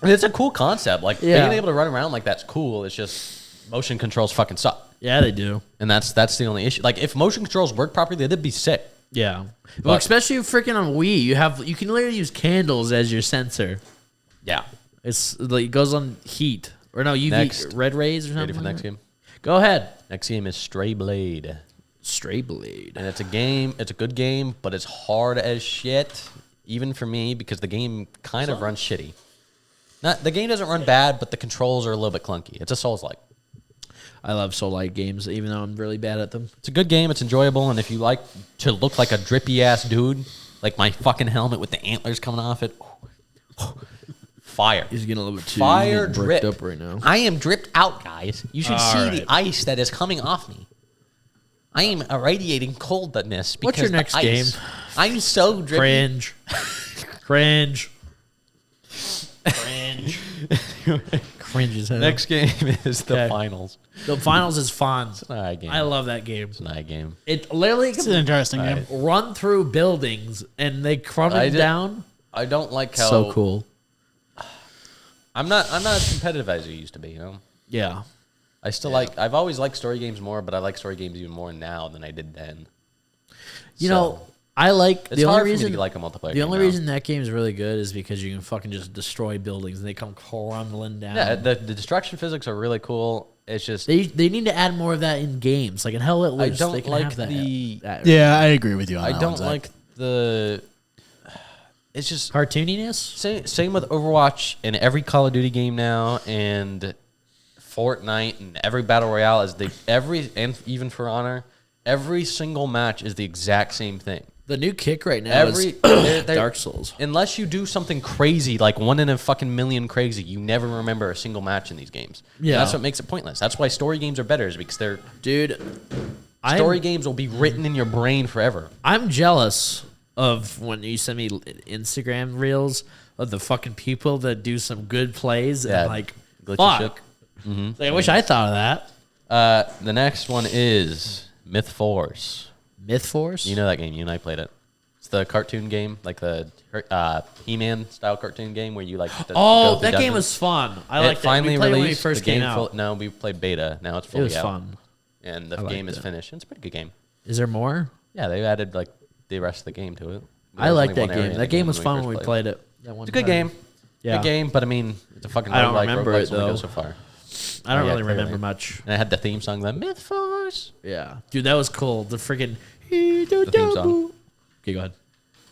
And it's a cool concept. Like Yeah. being able to run around like that's cool. It's just motion controls fucking suck, Yeah, they do. and that's the only issue. Like if motion controls work properly, they'd be sick. Yeah. Well, But- especially freaking on Wii, you can literally use candles as your sensor. Yeah. It's like it goes on heat or no UV Next. red rays or something. Ready for the like next that? game? Go ahead. Next game is Stray Blade. Stray Blade. And it's a good game, but it's hard as shit, even for me, because the game kind of runs shitty. The game doesn't run bad, but the controls are a little bit clunky. It's a Souls-like. I love Soul-like games, even though I'm really bad at them. It's a good game. It's enjoyable, and if you like to look like a drippy-ass dude, like my fucking helmet with the antlers coming off it, fire. He's getting a little bit too Fire bricked drip. up right now. I am dripped out, guys. You should All see right. the ice that is coming off me. I am irradiating coldness because What's your the next ice. game? I'm so drippy. Cringe. Cringe. Cringe. Cringe as hell. Next game is the Okay. finals. The finals is fun. It's an eye game. I love that game. It's an eye game. It literally It's an interesting game. run through buildings and they crumb I it did- down. I don't like how So cool. I'm not as competitive as I used to be. You know, Yeah. I still like. I've always liked story games more, but I like story games even more now than I did then. You So, know, I like it's the hard only for me reason to like a multiplayer. the game only now. reason that game is really good is because you can fucking just destroy buildings and they come crumbling down. Yeah, the destruction physics are really cool. It's just They need to add more of that in games. Like in Hell Let I Loose, don't they can like have that. the- that Yeah, I agree with you on I that don't one, Zach. like the. It's just cartooniness. same with Overwatch and every Call of Duty game now, and Fortnite and every battle royale is and even For Honor, every single match is the exact same thing. The new kick right now is they're- Dark Souls. Unless you do something crazy, like 1 in a fucking million crazy, you never remember a single match in these games. Yeah. And that's what makes it pointless. That's why story games are better, is because they're Dude, story games will be written in your brain forever. I'm jealous of when you send me Instagram reels of the fucking people that do some good plays Yeah, and like, glitchy fuck. Like, I wish I thought of that. The next one is Myth Force. Myth Force? You know that game. You and I played it. It's the cartoon game, like the He-Man style cartoon game where you like. Oh, that game was fun. I It liked it. finally We played it when we released. first the game came out. no, we played beta. Now it's It fully was out. fun. And the I game liked is it. finished. It's a pretty good game. Is there more? Yeah, they added like the rest of the game to it. I There was like only that one area game. in That the game was fun first when we played it. That one It's a good time. game. Yeah. Good game, but I mean, it's a fucking I don't roguelike. remember Roguelikes it, only go though. so far. I don't Yeah, really remember clearly. much. And I had the theme song, the Myth Force. Yeah. Dude, that was cool. The freaking. The theme song. Okay, go ahead.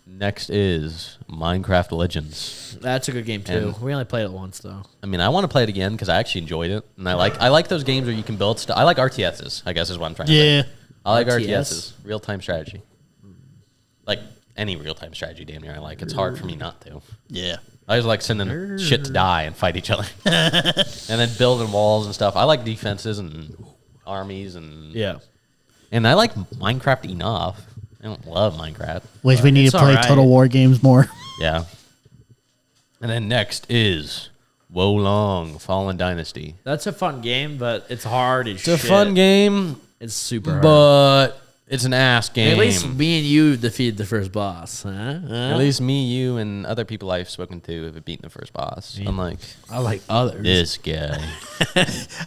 Next is Minecraft Legends. That's a good game, too. And- We only played it once, though. I mean, I want to play it again because I actually enjoyed it, and I like those games where you can build stuff. I like RTSs. I guess is what I'm trying to Yeah. say. I like RTS? RTSs, real time strategy. Like any real time strategy, damn near I like. It's hard for me not to. Yeah. I just like sending shit to die and fight each other, and then building walls and stuff. I like defenses and armies Yeah. and I like Minecraft enough. I don't love Minecraft. Wish we need It's to play alright. Total War games more. Yeah. And then next is Wolong Fallen Dynasty. That's a fun game, but it's hard as It's shit. a fun game, It's super hard. but it's an ass game. At least me and you defeated the first boss. Huh? At least me, you, and other people I've spoken to have beaten the first boss. Unlike I like others. this guy.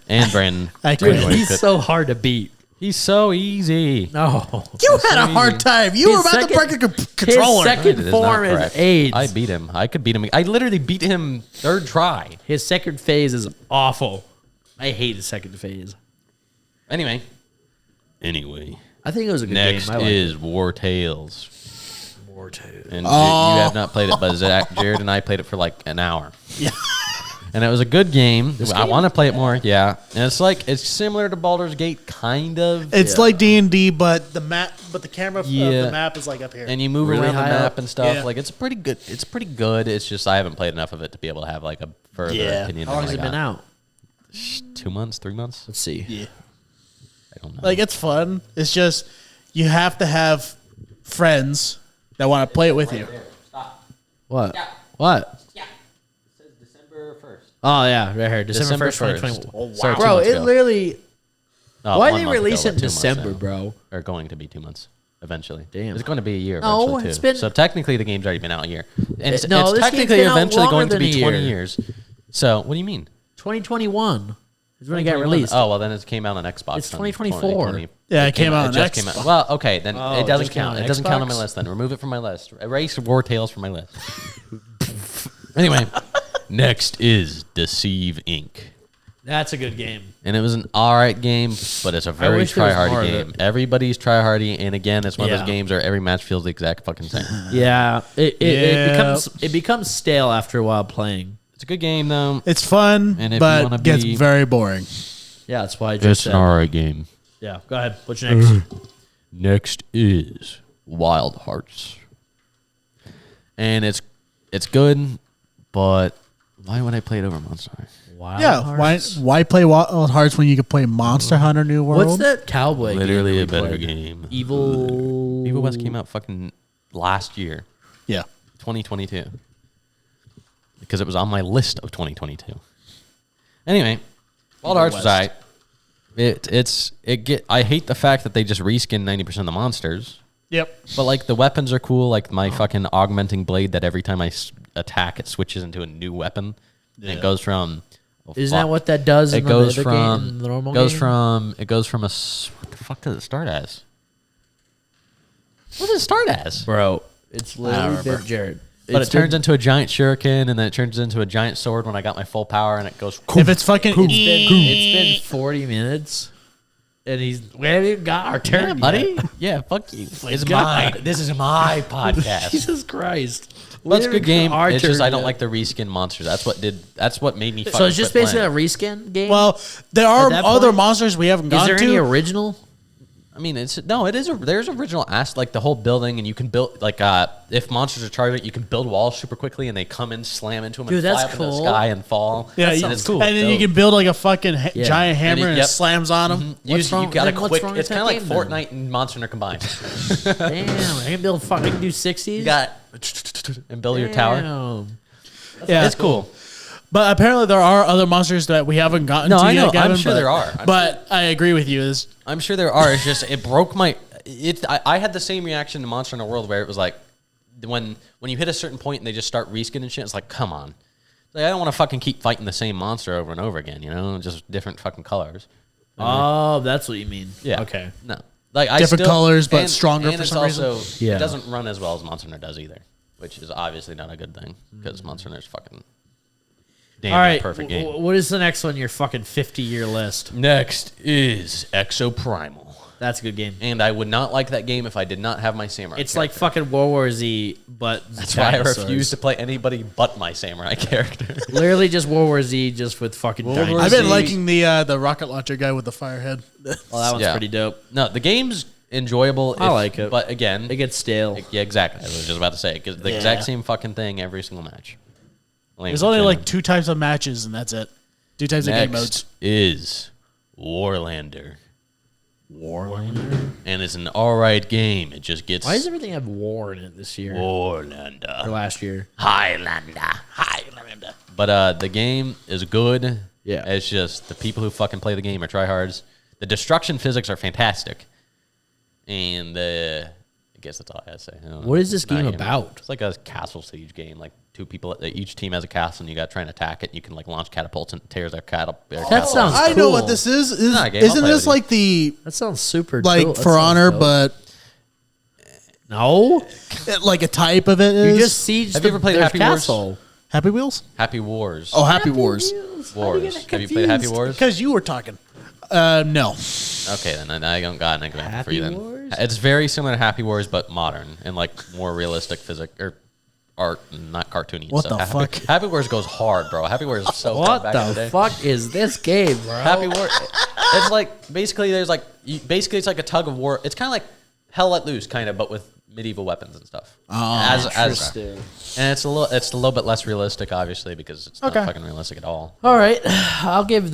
And Brandon. I Dude, couldn't. he's so hard to beat. He's so easy. No. You had a hard time. You were His about second- to break a controller. His second It is not form is correct. AIDS. I beat him. I could beat him. I literally beat him third try. His second phase is awful. I hate his second phase. Anyway. I think it was a good Next game. I liked is War Tales. it. War Tales. And you have not played it, but Zach, Jared, and I played it for like an hour. Yeah. And it was a good game. I want to play it more. Yeah. And it's similar to Baldur's Gate, kind of. It's like D&D, but the camera of Yeah. the map is like up here. And you move Really around the high map up. and stuff. Yeah. Like it's pretty good. It's pretty good. It's just I haven't played enough of it to be able to have like a further opinion. How long has it than been I out? got. 2 months, 3 months. Let's see. yeah. I don't know. Like, it's fun. It's just, you have to have friends that want to play it with you. Stop. What? What? Yeah. It says December 1st. Oh, yeah, right here. December 1st, 1st. 2021. Oh, wow. Bro, it literally... Oh, Why 1 did they month release ago, it in but 2 months December, now. bro? Or going to be 2 months eventually. Damn. It's going to be a year No, eventually too. it's been- So technically the game's already been out a year. And no, it's this game's technically been out eventually longer going to than be a 20 year. years. So what do you mean? 2021. It's when it got released. Oh, well, then it came out on Xbox. It's 2024. Yeah, it came out on just Xbox. came out. Well, okay, then Oh, it doesn't just came out count. on It doesn't count on my Xbox? list then. Remove it from my list. Erase War Tales from my list. Anyway, next is Deceive Inc. That's a good game. And it was an alright game, but it's a very wish there was more try-hardy of game. it. Everybody's try-hardy, and again, it's one of Yeah. those games where every match feels the exact fucking same. Yeah, it Yeah. becomes stale after a while playing. It's a good game, though. It's fun, And if you but wanna gets be- very boring. Yeah, that's why I just It's said. an alright game. Yeah, go ahead. What's your next? Next is Wild Hearts. And it's good, but why would I play it over Monster Hunter? Wild Yeah, Hearts? why play Wild Hearts when you could play Monster Hunter New World? What's that cowboy? Literally game a that we better played? game. Evil West came out fucking last year, Yeah. 2022. Because it was on my list of 2022. Anyway, Wild Hearts was West. alright. I hate the fact that they just reskin 90% of the monsters. Yep. But like the weapons are cool, like my fucking augmenting blade that every time I attack it switches into a new weapon. And it goes from Isn't that what that does? it in goes the other from game, in the normal goes game? from it goes from a what the fuck does it start as? What does it start as? bro. It's literally remember. been Jared. But It's it turns been- into a giant shuriken, and then it turns into a giant sword when I got my full power, and it goes. If it's fucking It's been 40 minutes, and we haven't even got our turn, Yeah, yet. buddy. Yeah, fuck you. It's God. mine. This is my podcast. Jesus Christ. Well, it's a good game. Our It's just turn I don't yet. like the reskin monsters. That's what made me. Fucking So it's just quit basically playing. a reskin game. well, there are At that other point, monsters we haven't is gone there to. any original? I mean, it is. There's original like the whole building, and you can build like if monsters are charging, you can build walls super quickly, and they come in, slam into them, Dude, and fly that's up into the cool. sky and fall. yeah, and you- it's cool. And then you Dope. can build like a fucking Yeah. giant hammer and, And it yep. slams on them. What's You wrong- got a then what's quick. wrong with It's kind of that like game, then? Fortnite and Monster Hunter combined. Damn, I can build. I can do 60s. You got and build your tower. Damn. Yeah, It's cool. But apparently there are other monsters that we haven't gotten No, to I know. yet, Gavin, I'm sure but- there are. But I agree with you. I'm sure there are. It's just it broke my. I had the same reaction to Monster Hunter World where it was like when you hit a certain point and they just start reskinning shit. It's like, come on, like, I don't want to fucking keep fighting the same monster over and over again. You know, just different fucking colors. Oh, that's what you mean. Yeah. Okay. No, like Different colors, but stronger for it's some reason. also, Yeah. It doesn't run as well as Monster Hunter does either, which is obviously not a good thing because Monster Hunter's fucking damn All right. perfect game. What is the next one? Your fucking 50-year list. Next is Exoprimal. That's a good game. And I would not like that game if I did not have my samurai. It's like character. fucking World War Z, but That's why I refuse to play anybody but my samurai character. Literally just World War Z, just with fucking World War dinosaurs. I've been See- liking the rocket launcher guy with the fire head. Well, that one's Yeah. pretty dope. No, the game's enjoyable. I like it. But again, It gets stale. yeah, exactly. I was just about to say it. 'Cause the Yeah. exact same fucking thing every single match. There's only like 2 types of matches and that's it. 2 types of game modes. Next is Warlander. Warlander? And it's an alright game. It just gets Why does everything have war in it this year? Or Warlander. last year? Highlander. But the game is good. Yeah. It's just the people who fucking play the game are tryhards. The destruction physics are fantastic. And I guess that's all I have to say. I don't know. What is this It's not a game about? It's like a castle siege game. Like 2 people, each team has a castle, and you got to try and attack it. And you can like launch catapults and it tears their castle. sounds I know cool. what this is. not a game. I'll Isn't play this with you. like the That sounds super like cool. That For sounds Honor, dope. but No. like a type of it is? You just siege Have you ever played their Happy Wars? castle. Happy Wheels? Happy Wars. Oh, Happy Wars. Wars. Have you played Happy Wars? Because you were talking. No. Okay, then I don't got an example for you Happy then. Wars? It's very similar to Happy Wars, but modern and like more realistic physics or art, and not cartoony. What stuff. the fuck? Happy Wars goes hard, bro. Happy Wars is so What fun back in the day. fuck is this game, bro? Happy Wars. It's like basically there's like basically it's like a tug of war. It's kind of like Hell Let Loose, kind of, but with medieval weapons and stuff. Oh, Interesting. And it's a little bit less realistic, obviously, because it's not fucking realistic at all. All right, I'll give not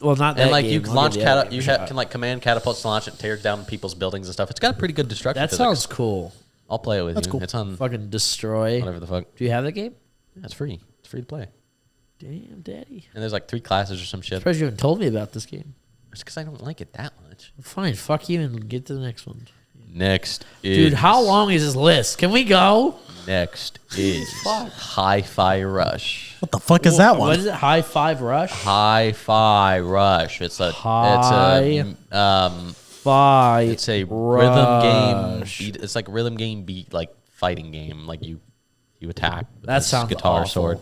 that And like game. you I'll launch give the other game you a shot. can like command catapults to launch it, tear down people's buildings and stuff. It's got a pretty good destruction. That physics. sounds cool. I'll play it with you. cool. It's on Fucking destroy. whatever the fuck. Do you have that game? Yeah, it's free. It's free to play. Damn, daddy. And there's like 3 classes or some shit. Surprised you haven't told me about this game. It's because I don't like it that much. Fine, fuck you and get to the next one. Next is Dude, how long is this list? Can we go? Next is Hi-Fi Rush. What the fuck is that What one? is it? High Five Rush? Hi-Fi Rush. It's a Five. it's a rhythm game. Rush. It's like rhythm game beat like fighting game. Like you attack with That this sounds guitar awful. sword,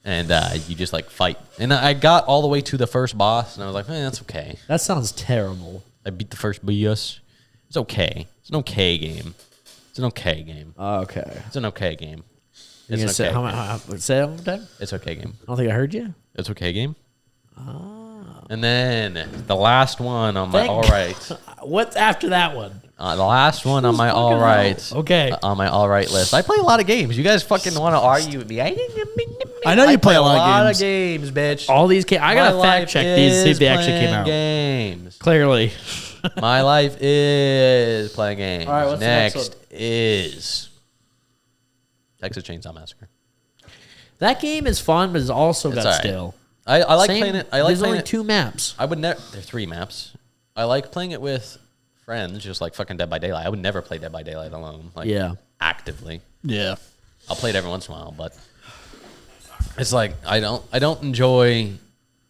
and you just like fight. And I got all the way to the first boss, and I was like, that's okay. That sounds terrible. I beat the first boss. It's okay. It's an okay game. It's an okay game. Okay. It's an okay game. You It's gonna an say, okay. say that one more time? It's okay game. I don't think I heard you. It's okay game. And then the last one on my Thank all right. What's after that one? The last one on my all right. Okay. On my all right list. I play a lot of games. You guys fucking want to argue with me? I know you play a lot of games, bitch. All these I gotta My fact life check these to see if is they actually came playing out. Games. Clearly. My life is playing games. All right, what's the next next one? is Texas Chainsaw Massacre. That game is fun, but it's also It's got all right. stale. I like Same- playing it. I like There's playing only it. 2 maps. I would never. There's 3 maps. I like playing it with friends, just like fucking Dead by Daylight. I would never play Dead by Daylight alone. Like, Yeah. actively. Yeah. I'll play it every once in a while, but it's like I don't enjoy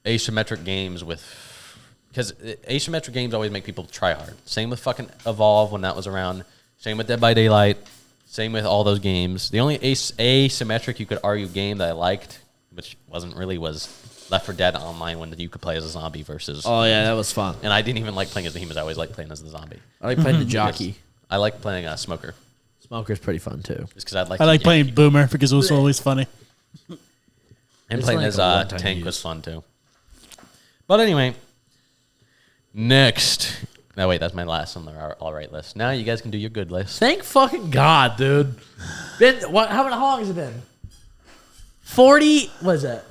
asymmetric games because asymmetric games always make people try hard. Same with fucking Evolve when that was around. Same with Dead by Daylight. Same with all those games. The only asymmetric you could argue game that I liked, which wasn't really, was Left 4 Dead Online when you could play as a zombie versus. Oh yeah, that was fun. And I didn't even like playing as the humans. I always liked playing as the zombie. I like playing the jockey. I like playing a smoker. Smoker's pretty fun too. Just because I like playing Boomer because it was always funny. And It's playing like as a one-time Tank use. was fun too. But anyway, next. No, wait, that's my last on the all right list. Now you guys can do your good list. Thank fucking God, dude. How long has it been? 40. What is that?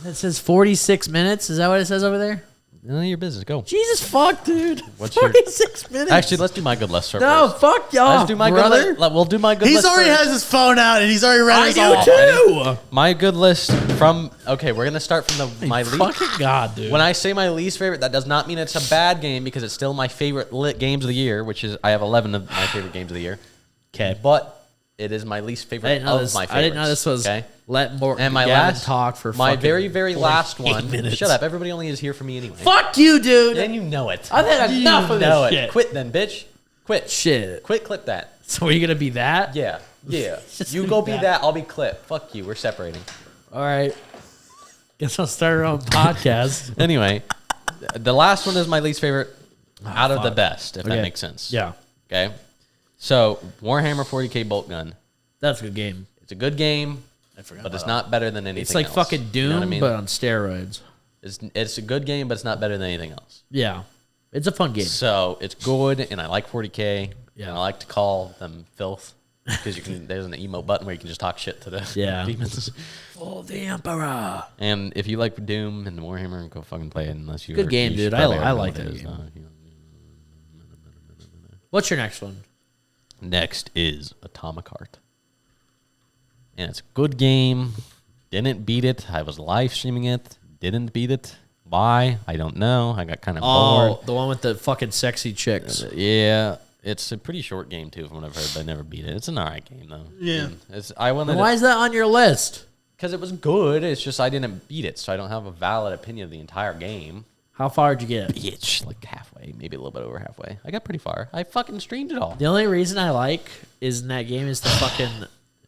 It says 46 minutes. Is that what it says over there? None of your business. Go. Jesus fuck, dude. What's your- 46 minutes. Actually, let's do my good list first. no, fuck y'all. Let's do my brother. good list. We'll do my good He's list. already first. has his phone out and he's already read I his do all. too. My good list from. Okay, we're gonna start from my least. Fucking God, dude. When I say my least favorite, that does not mean it's a bad game because it's still my favorite games of the year, which is I have 11 of my favorite games of the year. Okay. But it is my least favorite I didn't know of this. my I favorites. didn't know this was okay. let more And my Gavin last talk for my fucking very, very last 48 one. minutes. Shut up! Everybody only is here for me anyway. Fuck you, dude. And you know it. I've had enough of know this it. shit. Quit then, bitch. Quit. Shit. Quit. Clip that. So are you gonna be that? Yeah. Yeah. Just You do go be that. that. I'll be Clip. Fuck you. We're separating. All right. Guess I'll start our own podcast. Anyway, the last one is my least favorite out of the fuck. best, if Okay. that makes sense. Yeah, Okay. So Warhammer 40K Bolt Gun. that's a good game. It's a good game, I forgot. but it's not better than anything It's like else. fucking Doom, You know what I mean? but on steroids. It's a good game, but it's not better than anything else. Yeah, it's a fun game. So it's good, and I like 40K. Yeah. And I like to call them filth because you can. There's an emote button where you can just talk shit to the Yeah. demons. Oh, the Emperor. And if you like Doom and Warhammer, go fucking play it. Unless you Good game, you dude. probably I already know like what it that is, game. though. What's your next one? Next is Atomic Heart. And it's a good game. Didn't beat it. I was live streaming it. Didn't beat it. Why? I don't know. I got kind of Oh, bored. the one with the fucking sexy chicks. Yeah. It's a pretty short game, too, from what I've heard, but I never beat it. It's an alright game, though. Yeah. And I wanted Why is that on your list? because it was good. It's just I didn't beat it, so I don't have a valid opinion of the entire game. How far did you get? Bitch, like halfway, maybe a little bit over halfway. I got pretty far. I fucking streamed it all. The only reason I like is in that game is the fucking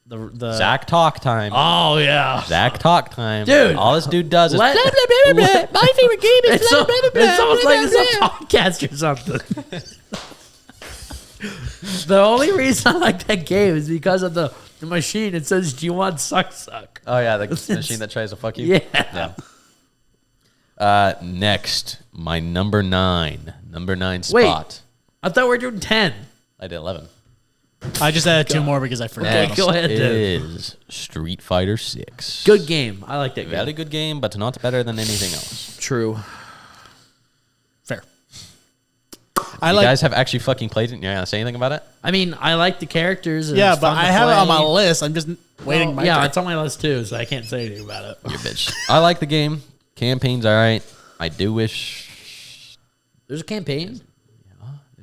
the Zach talk time. Oh yeah, Zach talk time. Dude. All this dude does is Let- blah, blah, blah, blah, blah. My favorite game is It's, blah, blah, blah, blah, it's almost blah, like blah, it's a blah. podcast or something. The only reason I like that game is because of the machine. It says, "Do you want suck?" Oh yeah, the machine that tries to fuck you. Yeah. Next, my number nine Wait. spot. I thought we were doing 10. I did 11. I just added 2 more because I forgot. Okay, Next go ahead, dude. is Street Fighter 6. Good game. I like that game. Very good game, but not better than anything else. True. Fair. You guys have actually fucking played it and you're not gonna say anything about it? I mean, I like the characters. And Yeah, it's but fun to I have it on my play. list. I'm just waiting my Yeah, turn. it's on my list too, so I can't say anything about it. You bitch. I like the game. Campaign's alright. I do wish There's a campaign.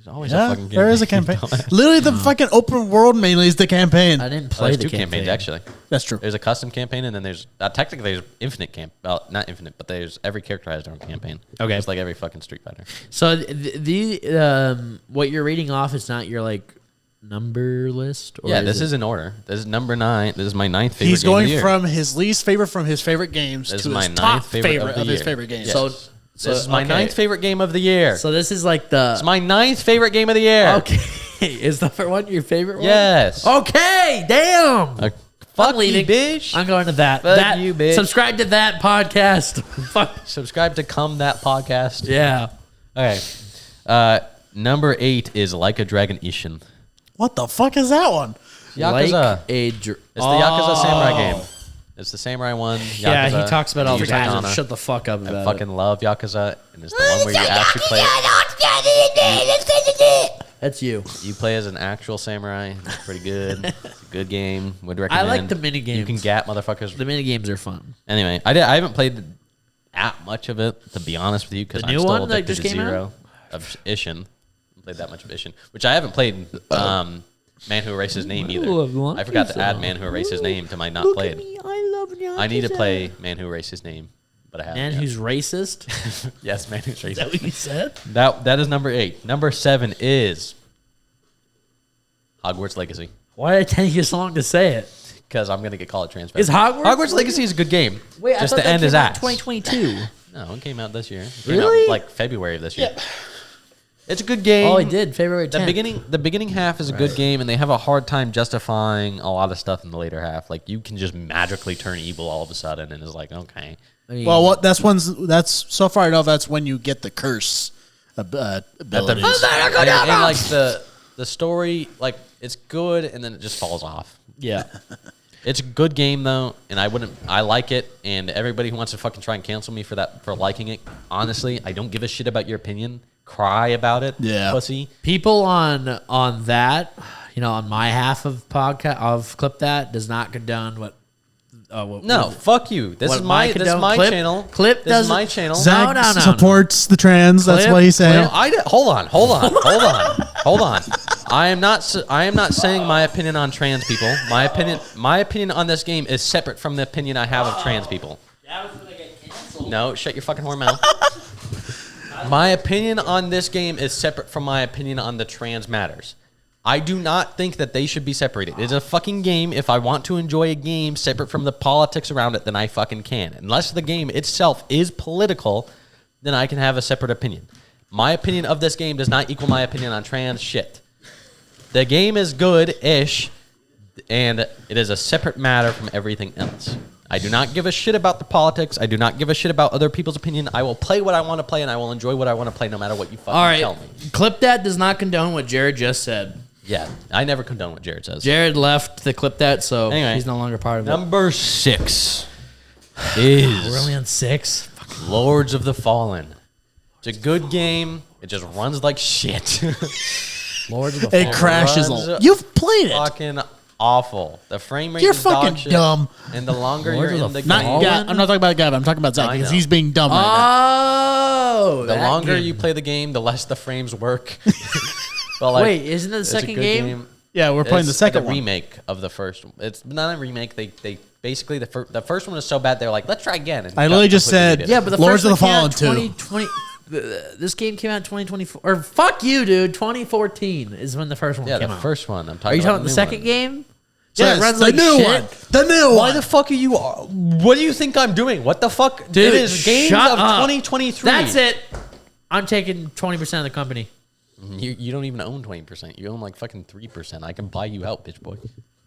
There's always Yeah, a fucking campaign. there is a campaign. Literally, the fucking open world mainly is the campaign. I didn't Oh, play there's the two campaigns actually. That's true. There's a custom campaign, and then there's technically there's infinite Well, not infinite, but there's every character has their own campaign. Okay. It's like every fucking Street Fighter. So the what you're reading off is not your like number list. Or Yeah, this is in order. This is number 9. This is my 9th favorite. He's game of going the year. from his least favorite from his favorite games This to is my his top ninth favorite of his year. favorite games. Yes. So This is my okay. 9th favorite game of the year. So this is like the. It's my 9th favorite game of the year. Okay, is number one your favorite one? Yes. Okay, damn. Fuck I'm leaving. you, bitch. I'm going to that. Fuck that you, bitch. Subscribe to that podcast. Fuck. Subscribe to Come That Podcast. Yeah. Okay. Number 8 is Like a Dragon Ishin. What the fuck is that one? Yakuza. Like It's the Yakuza Samurai game. It's the Samurai one. Yakuza. Yeah, he talks about it all the Use time. katana. Shut the fuck up I about fucking it. love Yakuza, and it's the one where you actually play. That's you. You play as an actual samurai. It's pretty good. It's a good game. Would I recommend. like the mini games. You can gat motherfuckers. The mini games are fun. Anyway, I haven't played that much of it, to be honest with you, because The I'm new still one that addicted just to came out? Zero of Ishin. I played that much of Ishin, which I haven't played. Man Who Erased His Name either. I forgot to add Man Who Erased His Name to my not played. I love Yakuza. I need to play Man Who Erased His Name, but I haven't. Man yet. who's racist. Yes, Man Who's Is that Racist. what you said? That is number 8. Number 7 is Hogwarts Legacy, Why did it take you so long to say it? because I'm gonna get college transfer. Is Hogwarts Legacy is a good game. Wait, just I thought to that end came his out ass. 2022. No, it came out this year. It came Really? out like February of this year. It's a good game. Oh, it did. February 10th. The beginning half is a good game, and they have a hard time justifying a lot of stuff in the later half. Like you can just magically turn evil all of a sudden, and it's like, okay, I mean, Well, that's so far I know that's when you get the curse abilities. and like the story, like it's good, and then it just falls off. yeah. It's a good game though, and I like it, and everybody who wants to fucking try and cancel me for liking it, honestly, I don't give a shit about your opinion. Cry about it, Yeah. pussy. People on that, on my half of podcast of Clip That does not condone what. No, fuck you. This What is my Clip- channel. Clip This is my doesn't- channel. Zach No. supports the trans. That's Clip- what he's saying. No, hold on. I am not saying my opinion on trans people. My opinion on this game is separate from the opinion I have of trans people. No, shut your fucking whore mouth. My opinion on this game is separate from my opinion on the trans matters. I do not think that they should be separated. It's a fucking game. If I want to enjoy a game separate from the politics around it, then I fucking can. Unless the game itself is political, then I can have a separate opinion. My opinion of this game does not equal my opinion on trans shit. The game is good-ish, and it is a separate matter from everything else. I do not give a shit about the politics. I do not give a shit about other people's opinion. I will play what I want to play, and I will enjoy what I want to play no matter what you fucking All right. tell me. Clip That does not condone what Jared just said. Yeah, I never condone what Jared says. Jared left the Clip That, so Anyway, he's no longer part of it. Number 6 is We're only on 6. Lords of the Fallen. It's a good game. It just runs like shit. Lords of the It Fallen. crashes. runs You've played it. Fucking awful. The frame rate You're is dog fucking shit, dumb. And the longer Lords you're of in the the game, Not Gav. I'm not talking about Gavin. I'm talking about Zach I because know. he's being dumb right now. Oh, the that longer game. you play the game, the less the frames work. But like, Wait, isn't it the it's a second good game? Yeah, we're playing the It's second one. remake of the first one. It's not a remake. They basically the first one was so bad they're like, let's try again. And I literally just said- completely Yeah, redid it. but the Lords first of the one came out Fallen 2. 2020. This game came out in 2024. Or fuck you, dude. 2014 is when the first one yeah, came the out. first one. I'm talking. Are you about talking the new second one. game? So Yes, it runs the like new shit? one. The new Why one. the fuck are you? What do you think I'm doing? What the fuck? Dude, it is games shut of up. 2023. That's it. I'm taking 20% of the company. You don't even own 20%. You own like fucking 3%. I can buy you out, bitch boy.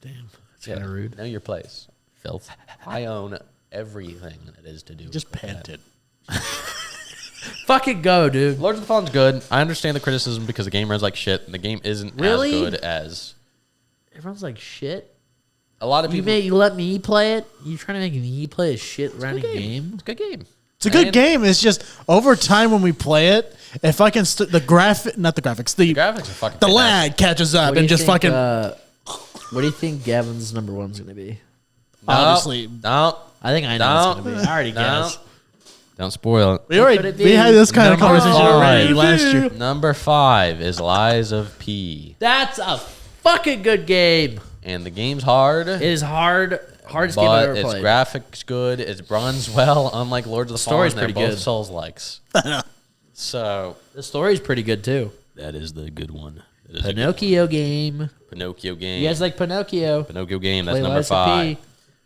Damn, that's kind of rude. Know your place, filth. I own everything that is to do. Just with pant that. it. Fucking go, dude. Lords of the Fallen's good. I understand the criticism because the game runs like shit, and the game isn't Really? as good as Everyone's like shit. a lot of people. You let me play it. You trying to make me play a shit running game? It's a good game. It's a good And game. It's just over time when we play it, if I can the graphic, not the graphics, the Graphics are fucking. the fantastic. lag catches up What do and you just think, fucking what do you think Gavin's number one's gonna be? No, obviously. no. I think I know what it's No. gonna be. I already No. guessed. Don't spoil it. We already could it we be? had this kind of Number conversation already five. last year. Number 5 is Lies of P. That's a fucking good game. And the game's hard. It is hardest game I've But ever its played. graphics good. It runs well, unlike Lords of the Story's Fallen. They're pretty both good. Souls-likes. So The story's pretty good too. that is the good one. That is a good Pinocchio game. one. Pinocchio game. You guys like Pinocchio? Pinocchio game. That's Play number Lies of 5. P.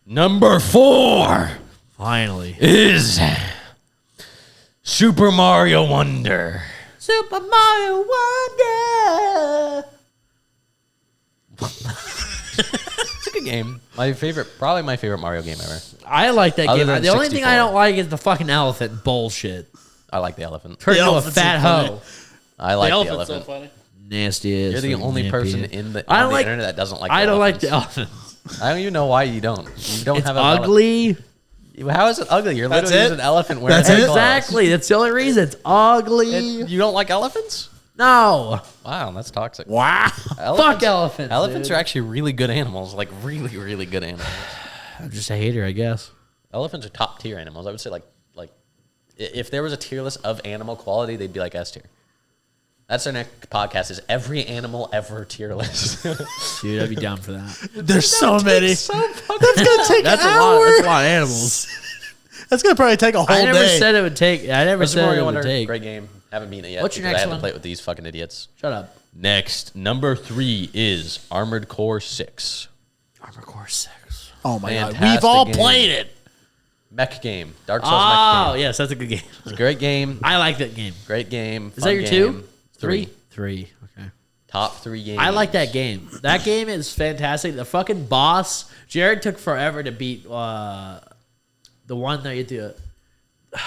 Number 4 Finally. is Super Mario Wonder. Super Mario Wonder. It's a good game. Probably my favorite Mario game ever. I like that Other game. than The only thing 64. I don't like is the fucking elephant bullshit. I like the elephant. Turn The into a elephant's fat so funny. hoe. I like the elephant's so elephant. funny. Nasty ass. You're the fucking only nappy. person in the, I on don't the like- internet that doesn't like I don't like the elephants. elephant. I don't even know why you don't. You don't It's have a valid- ugly. How is it ugly? You're That's literally it? just an elephant wearing That's head it? clothes. Exactly. That's the only reason. It's ugly. You don't like elephants? No. Wow, that's toxic. Wow. Fuck elephants. Elephants dude. are actually really good animals, like really, really good animals. I'm just a hater, I guess. Elephants are top tier animals. I would say like if there was a tier list of animal quality, they'd be like S tier. That's our next podcast. Is every animal ever tier list? Dude, I'd be down for that. There's so many. That's gonna take That's an a lot. hour. That's a lot of animals. That's gonna probably take a whole I never day. said it would take. I never Super said Mario it would Wonder, take. great game. Haven't beaten it yet. What's your because next I haven't one? played with these fucking idiots. Shut up. Next, number 3 is Armored Core 6. Armor Core 6. Oh my god, Fantastic we've all game. played it. Mech game. Dark Souls Oh, mech game. yes, that's a good game. It's a great game. I like that game. Great game. Is fun that your game. 2? 3. Okay. Top 3 games. I like that game. That game is fantastic. The fucking boss, Jared took forever to beat the one that you do. The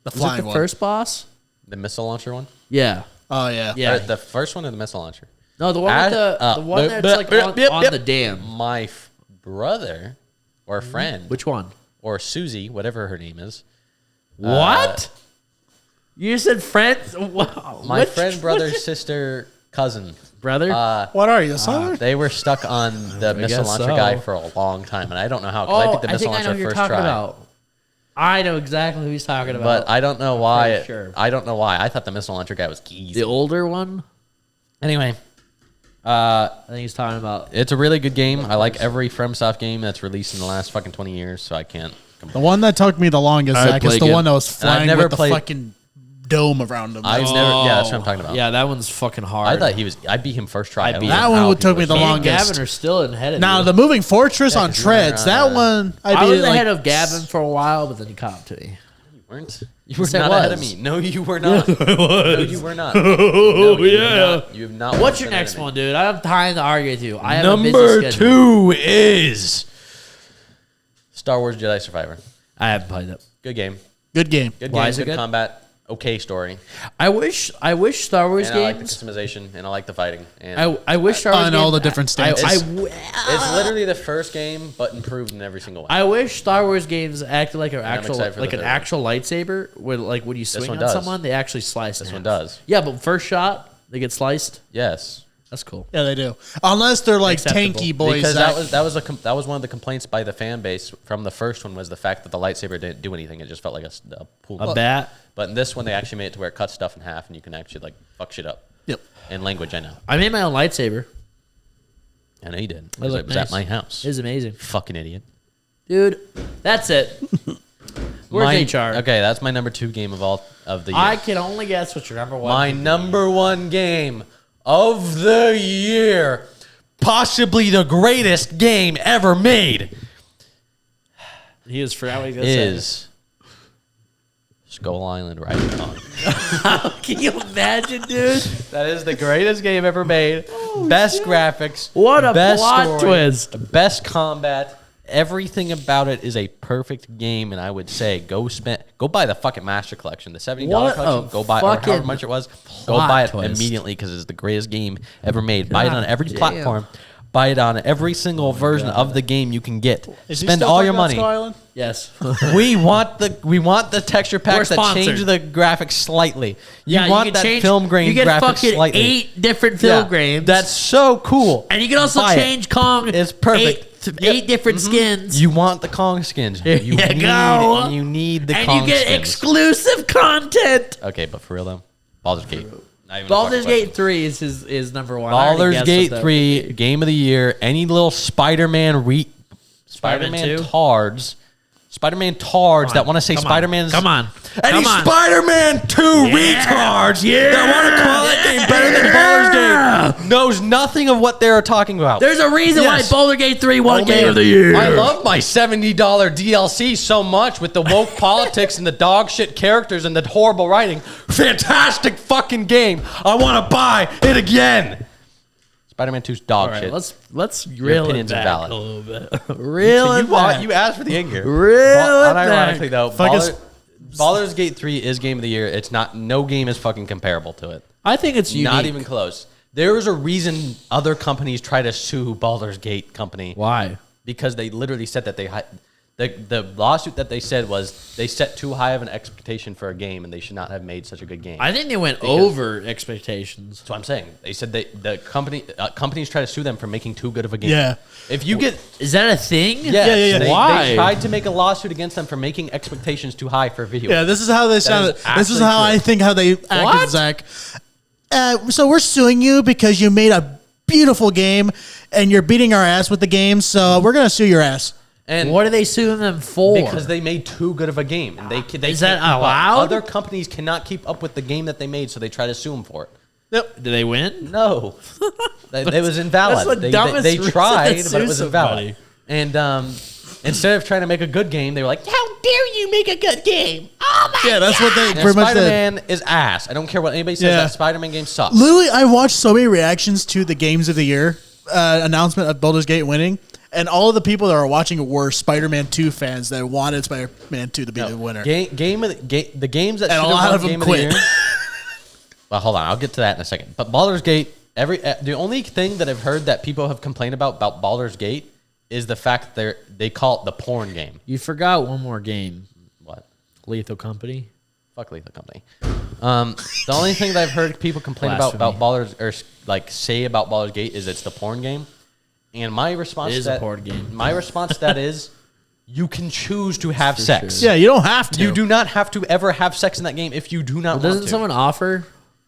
Was it flying the one. first boss? The missile launcher one? Yeah. Oh yeah. Yeah. Or the first one or the missile launcher? No, the one with the one that's like on the dam. My brother or friend Which one? or Susie, whatever her name is. What? You said friends? Wow. My Which- friend, brother, which- sister, cousin. brother? What are you, a sailor? They were stuck on the missile guess launcher so. guy for a long time, and I don't know how. Because I Oh, beat the I missile think I know launcher who you're first talking try. about. I know exactly who he's talking about. But I don't know why. pretty sure. I don't know why. I thought the missile launcher guy was keys. the older one? Anyway, I think he's talking about. it's a really good game. I like every FromSoft game that's released in the last fucking 20 years, so I can't. The one that took me the longest, I Zach, is played the it. one that was And I've flying never with the played- fucking dome around him. I've never. Yeah, that's what I'm talking about. Yeah, that one's fucking hard. I thought he was. I beat him first try. I I don't beat know That him. one how would he took me was- the Me and longest. Gavin are still ahead of Now you. the moving fortress on 'cause you were, treads. That one I I was beat ahead like, of Gavin for a while, but then he caught up to me. You weren't. You were Yes, I not ahead of was. me. No, you were not. I No, was. you were not. Oh yeah. You have not. What's once your been ahead next of me. one, dude? I have time to argue with you. I have a Number busy schedule. 2 is Star Wars Jedi Survivor. I haven't played it. Good game. good game. Good Why game. is it Good good? combat. Okay story. I wish Star Wars And I like the games. customization, and I like the fighting. And I wish Star Wars And all games- the different I stances. it's literally the first game, but improved in every single way. I wish Star Wars games acted like an I'm actual excited for like the an third actual lightsaber, where like when you swing one on does. someone, they actually slice. This in one half. does. Yeah, but first shot they get sliced. Yes. That's cool. Yeah, they do. Unless they're like Acceptable. tanky boys. Because Zach. that was one of the complaints by the fan base from the first one was the fact that the lightsaber didn't do anything. It just felt like a pool. A bat. But in this one, they actually made it to where it cuts stuff in half, and you can actually like fuck shit up. Yep. In language, I know. I made my own lightsaber. I know you did. It Because looked it was nice. at my house. It was amazing, Fucking idiot. dude. That's it. Where's My- HR? Okay, that's my number 2 game of all of the year. I can only guess what your number one. My number 1 game of the year, possibly the greatest game ever made, He is for how he gonna say. is Skull Island Riding Kong. Can you imagine, dude? That is the greatest game ever made. Best graphics. What a best plot story, twist. Best combat. Everything about it is a perfect game, and I would say go buy the fucking Master Collection, the $70 What collection. a Go buy it, or however fucking much it was. Go plot buy it twist. immediately because it's the greatest game ever made. Buy it on every damn. platform. Buy it on every single version of the game you can get. Is he Spend still all talking your about money. Skull Island? Yes. We want the texture packs We're that change sponsored. the graphics slightly. You Yeah, want can that change- film grain You get graphics fucking slightly. 8 different film Yeah, grains. That's so cool. and you can also Buy it. change Kong. It's perfect. 8 different skins. You want the Kong skins. Here you go. You need the and Kong you get skins. exclusive content. Okay, but for real though, Baldur's Gate. Not even a Baldur's fucking Gate 3 is number 1. I already Baldur's guessed Gate what that 3, would be. game of the year. Any little Spider-Man Spider-Man 2? tards. Spider-Man tards that want to say Come on. Spider-Man's. Come on. Any Come on. Spider-Man 2 retards that want to call that game better than Baldur's Gate knows nothing of what they're talking about. There's a reason Yes. why Baldur's Gate 3 won Oh, Game man. of the Year. I love my $70 DLC so much with the woke politics and the dog shit characters and the horrible writing. Fantastic fucking game. I want to buy it again. Spider-Man 2's dog All right, shit. let's reel it opinions are back valid. a little bit. Reel it back. You asked for the anger. Reel it Unironically back. though, Fuck us. Baldur's Gate 3 is game of the year. It's not. No game is fucking comparable to it. I think it's unique. Not even close. There is a reason other companies try to sue Baldur's Gate company. Why? Because they literally said that the lawsuit that they said was they set too high of an expectation for a game and they should not have made such a good game. I think they went over expectations. That's what I'm saying. They said companies try to sue them for making too good of a game. Yeah. If you get Is that a thing? yes, yeah. Why? They tried to make a lawsuit against them for making expectations too high for a video. Yeah, this is how they sounded. is This is actually how true. I think how they acted, What? Zach. So we're suing you because you made a beautiful game and you're beating our ass with the game. So we're gonna sue your ass. And What are they suing them for? because they made too good of a game, and they Is can't that keep up. allowed? Other companies cannot keep up with the game that they made, so they try to sue them for it. Yep. Do they win? No, it was invalid. that's the dumbest they reason tried, to but it sue was invalid. somebody. And instead of trying to make a good game, they were like, "How dare you make a good game?" Oh my Yeah, that's what they And pretty much did. Spider-Man is ass. I don't care what anybody says. Yeah. That Spider-Man game sucks. Literally, I watched so many reactions to the Games of the Year announcement of Baldur's Gate winning, and all of the people that are watching were Spider-Man 2 fans that wanted Spider-Man 2 to be the winner. The games that And a should lot have of won them Game of the quit. Year. Well, hold on. I'll get to that in a second. But Baldur's Gate, the only thing that I've heard that people have complained about Baldur's Gate is the fact that they call it the porn game. You forgot one more game. What? Lethal Company. Fuck Lethal Company. The only thing that I've heard people complain about Blasphemy. Baldur's or like say about Baldur's Gate is it's the porn game. And my response It is to a that, porn game. My response to that is you can choose to have sex. sure. Yeah, you don't have to. You do not have to ever have sex in that game if you do not want Doesn't to. someone offer?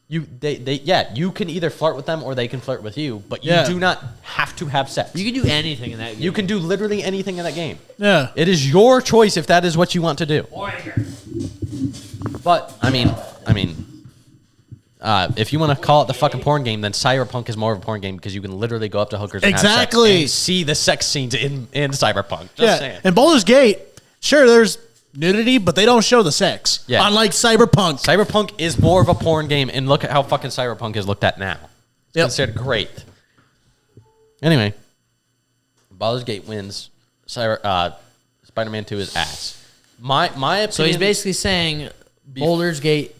You can either flirt with them or they can flirt with you, but you Yeah. do not have to have sex. You can do anything in that game. You can do literally anything in that game. Yeah. It is your choice if that is what you want to do. But I mean, if you want to call it the fucking porn game, then Cyberpunk is more of a porn game because you can literally go up to hookers and have Exactly. sex and see the sex scenes in Cyberpunk. Just Yeah. saying. And Baldur's Gate, sure, there's nudity, but they don't show the sex. Yeah. Unlike Cyberpunk. Cyberpunk is more of a porn game, and look at how fucking Cyberpunk is looked at now. It's Yep. considered great. Anyway, Baldur's Gate wins. Spider-Man 2 is ass. My opinion. So he's basically saying Baldur's Gate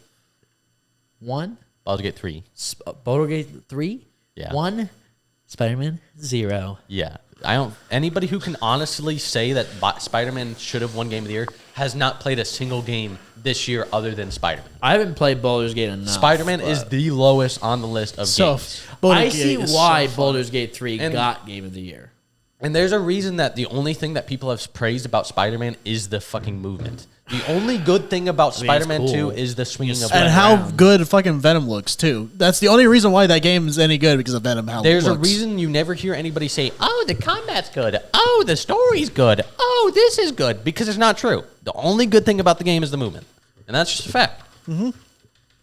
1, Baldur's Gate 3. Baldur's Gate 3, Yeah. 1, Spider-Man 0. Yeah. Anybody who can honestly say that Spider-Man should have won Game of the Year has not played a single game this year other than Spider-Man. I haven't played Baldur's Gate enough. Spider-Man is the lowest on the list of So, games. Baldur's I see Gate is why so fun. Baldur's Gate 3 And- got Game of the Year. And there's a reason that the only thing that people have praised about Spider-Man is the fucking movement. The only good thing about mean, it's Spider-Man cool. 2 is the swinging of And weapons. how around. good fucking Venom looks, too. That's the only reason why that game is any good, because of Venom, how There's it a looks. reason you never hear anybody say, "Oh, the combat's good. Oh, the story's good. Oh, this is good," because it's not true. The only good thing about the game is the movement, and that's just a fact. Mm-hmm.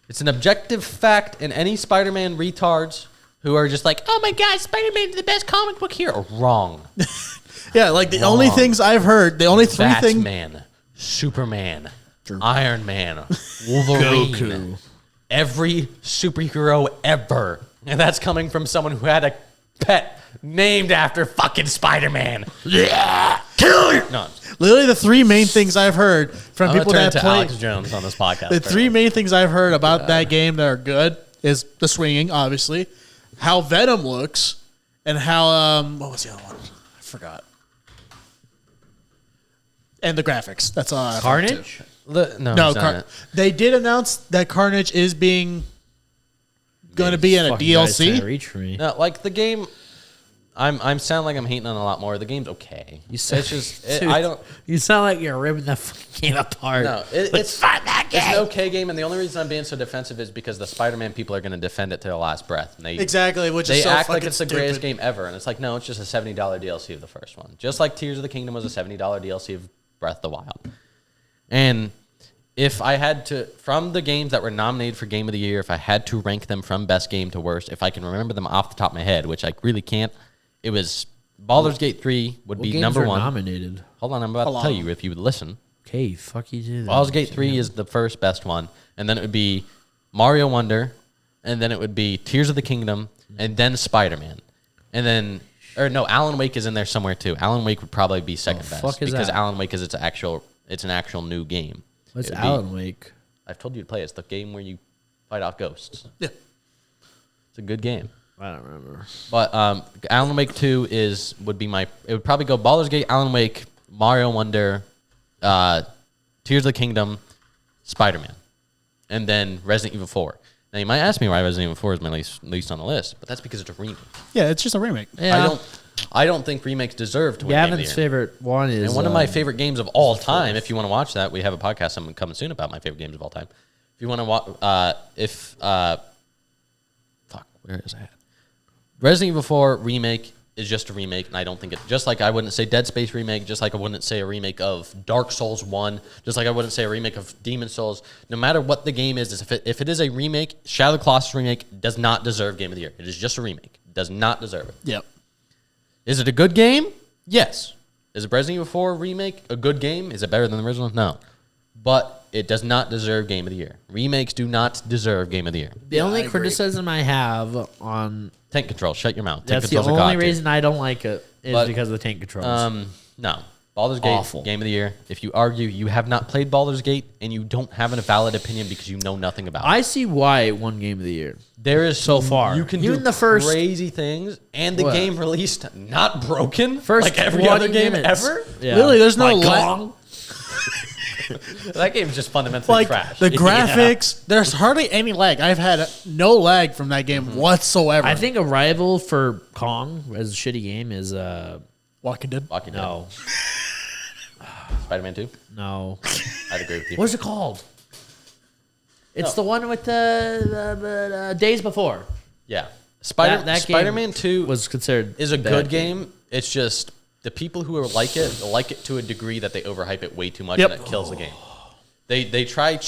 It's an objective fact, and any Spider-Man retards who are just like, "Oh my God, Spider-Man's the best comic book here," are wrong. Yeah, like the only things I've heard, the only three things. Batman, Superman, True. Iron Man, Wolverine, Goku. every superhero ever. And that's coming from someone who had a pet named after fucking Spider-Man. Yeah! Kill you! No, Literally, the three main things I've heard from I'm people gonna turn that to play. Alex Jones on this podcast. The three main things I've heard about that game that are good is the swinging, obviously, how Venom looks, and how what was the other one? I forgot. And the graphics. That's all. I've heard, too. Carnage? No, No, he's not in it. they did announce that Carnage is being going to be in a Fucking guys trying to DLC. reach for me. No, like the game. I'm sound like I'm hating on it a lot more. The game's okay. You said It's just dude, I don't. You sound like you're ripping the fucking game apart. No, it's an okay game, and the only reason I'm being so defensive is because the Spider-Man people are going to defend it to their last breath. And Exactly, which they is so act like fucking it's the greatest game ever, and it's like, no, it's just a $70 DLC of the first one. Just like Tears of the Kingdom was a $70 DLC of Breath of the Wild. And if I had to, from the games that were nominated for Game of the Year, if I had to rank them from best game to worst, if I can remember them off the top of my head, which I really can't, it was Baldur's Gate 3 would be number one. Nominated. Hold on, I'm about to tell you if you would listen. Okay, fuck you. Do that. Baldur's Gate 3 is the first best one, and then it would be Mario Wonder, and then it would be Tears of the Kingdom, and then Spider-Man. And then, or no, Alan Wake is in there somewhere too. Alan Wake would probably be second best fuck is because that? Alan Wake is it's an actual new game. What's It would be- Alan Wake? I've told you to play it. It's the game where you fight off ghosts. Yeah. It's a good game. I don't remember. But Alan Wake 2 it would probably go Baldur's Gate, Alan Wake, Mario Wonder, Tears of the Kingdom, Spider-Man, and then Resident Evil 4. Now you might ask me why Resident Evil 4 is my least on the list, but that's because it's a remake. Yeah, it's just a remake. Yeah. I don't think remakes deserve to win Game of the Gavin's Year. favorite one is And one of my favorite games of all time, if you want to watch that, we have a podcast coming soon about my favorite games of all time. If you want to watch, fuck, where is that? Resident Evil 4 remake is just a remake, and I don't think it, just like I wouldn't say Dead Space remake, just like I wouldn't say a remake of Dark Souls 1, just like I wouldn't say a remake of Demon Souls. No matter what the game is if it is a remake, Shadow of the Colossus remake does not deserve Game of the Year. It is just a remake. It does not deserve it. Yep. Is it a good game? Yes. Is Resident Evil 4 remake a good game? Is it better than the original? No. But it does not deserve Game of the Year. Remakes do not deserve Game of the Year. The only I agree. criticism I have on Tank Control, shut your mouth. Tank that's the Control's a only god tier. reason I don't like it is But, because of the tank controls. No. Baldur's Gate, Awful. Game of the Year. If you argue you have not played Baldur's Gate and you don't have a valid opinion because you know nothing about it. I see why it won Game of the Year. There is so far. You can Even do the first- crazy things, and the What? game released not broken, First like every 20 other game minutes. ever. Yeah. Literally, there's no Like lag. Gong. That game is just fundamentally Like trash. the graphics, there's hardly any lag. I've had no lag from that game whatsoever. I think a rival for Kong as a shitty game is Walking Dead. Walking Dead. no, Spider-Man 2. no. I'd agree with you. What's it called? It's the one with the Days Before. Yeah, That game Spider-Man 2 was considered is a bad good game. It's just the people who like it to a degree that they overhype it way too much, Yep. and it kills the game. They tried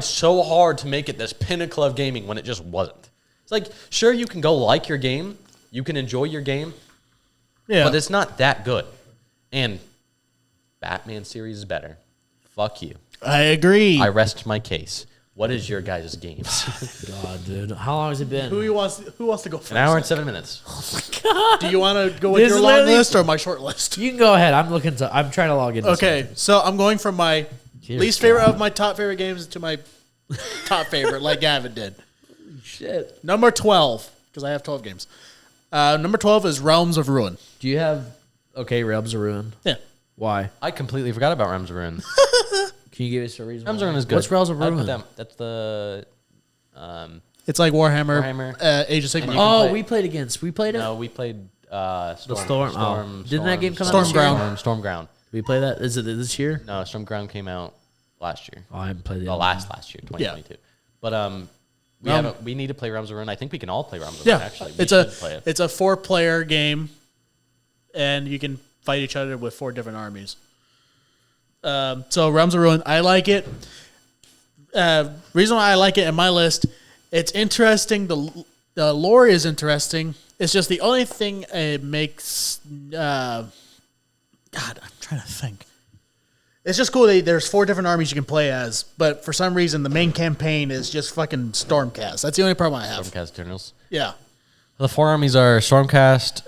so hard to make it this pinnacle of gaming when it just wasn't. It's like, sure, you can go like your game, you can enjoy your game, Yeah. but it's not that good. And Batman series is better. Fuck you. I agree. I rest my case. What is your guys' games? God, dude. How long has it been? who wants to go first? An hour and 7 minutes. Do you want to go with This your is long literally- list or my short list? You can go ahead. I'm trying to log in. Okay, so I'm going from my Dear least favorite of my top favorite games to my top favorite, like Gavin did. Shit. Number 12, because I have 12 games. Number 12 is Realms of Ruin. Do you have Realms of Ruin? Yeah. Why? I completely forgot about Realms of Ruin. Can you give us a reason? Realms why? of Ruin is good. What's Realms of I'd put Ruin? them- That's the. It's like Warhammer, Warhammer. Age of Sigmar. And you Oh, play- we played against. We played it. No, we played Storm. Storm- oh. Didn't that game come out this year? Stormground. We play that. Is it this year? No, Stormground came out last year. Oh, I haven't played it. The last year, 2022. But we need to play Realms of Ruin. I think we can all play Realms of Yeah, Ruin. Actually, we it's a should play it. it's a 4-player game, and you can fight each other with 4 different armies. So Realms of Ruin, I like it. Reason why I like it in my list, it's interesting. The lore is interesting. It's just the only thing it makes. God, I'm trying to think. It's just cool that there's 4 different armies you can play as, but for some reason the main campaign is just fucking Stormcast. That's the only problem I have. Stormcast Eternals. Yeah. The 4 armies are Stormcast,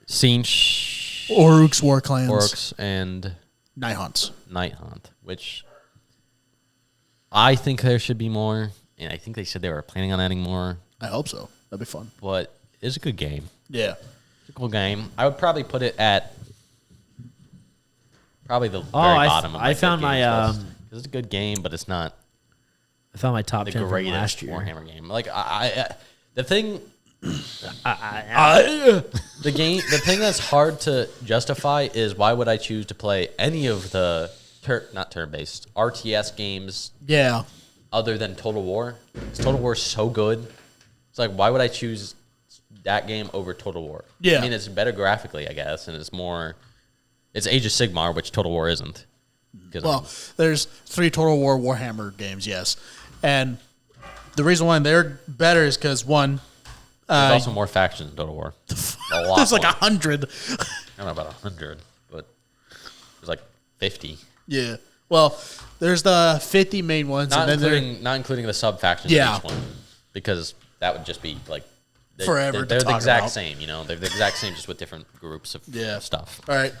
Sinch, Oryx War Clans. Orcs, and Nighthunts. Night Hunt, which I think there should be more, and I think they said they were planning on adding more, I hope so. That'd be fun. but it's a good game. Yeah. It's a cool game. I would probably put it at probably the very I bottom of my found good my, games list. 'Cause it's a good game, but it's not I found my top the 10 from greatest last year. Warhammer game. Like the thing, The thing that's hard to justify is why would I choose to play any of the not turn-based RTS games Yeah. other than Total War? Total War is so good. It's like, why would I choose that game over Total War? Yeah. I mean, it's better graphically, I guess, and it's Age of Sigmar, which Total War isn't. Well, there's 3 Total War Warhammer games, yes. And the reason why they're better is because, one, there's also more factions in Total War. A lot there's like more. 100. I don't know about 100, but there's like 50. Yeah. Well, there's the 50 main ones. Not and then including the sub factions Yeah. of each one, because that would just be like Forever to They're the talk exact about. same, They're the exact same, just with different groups of stuff. All right.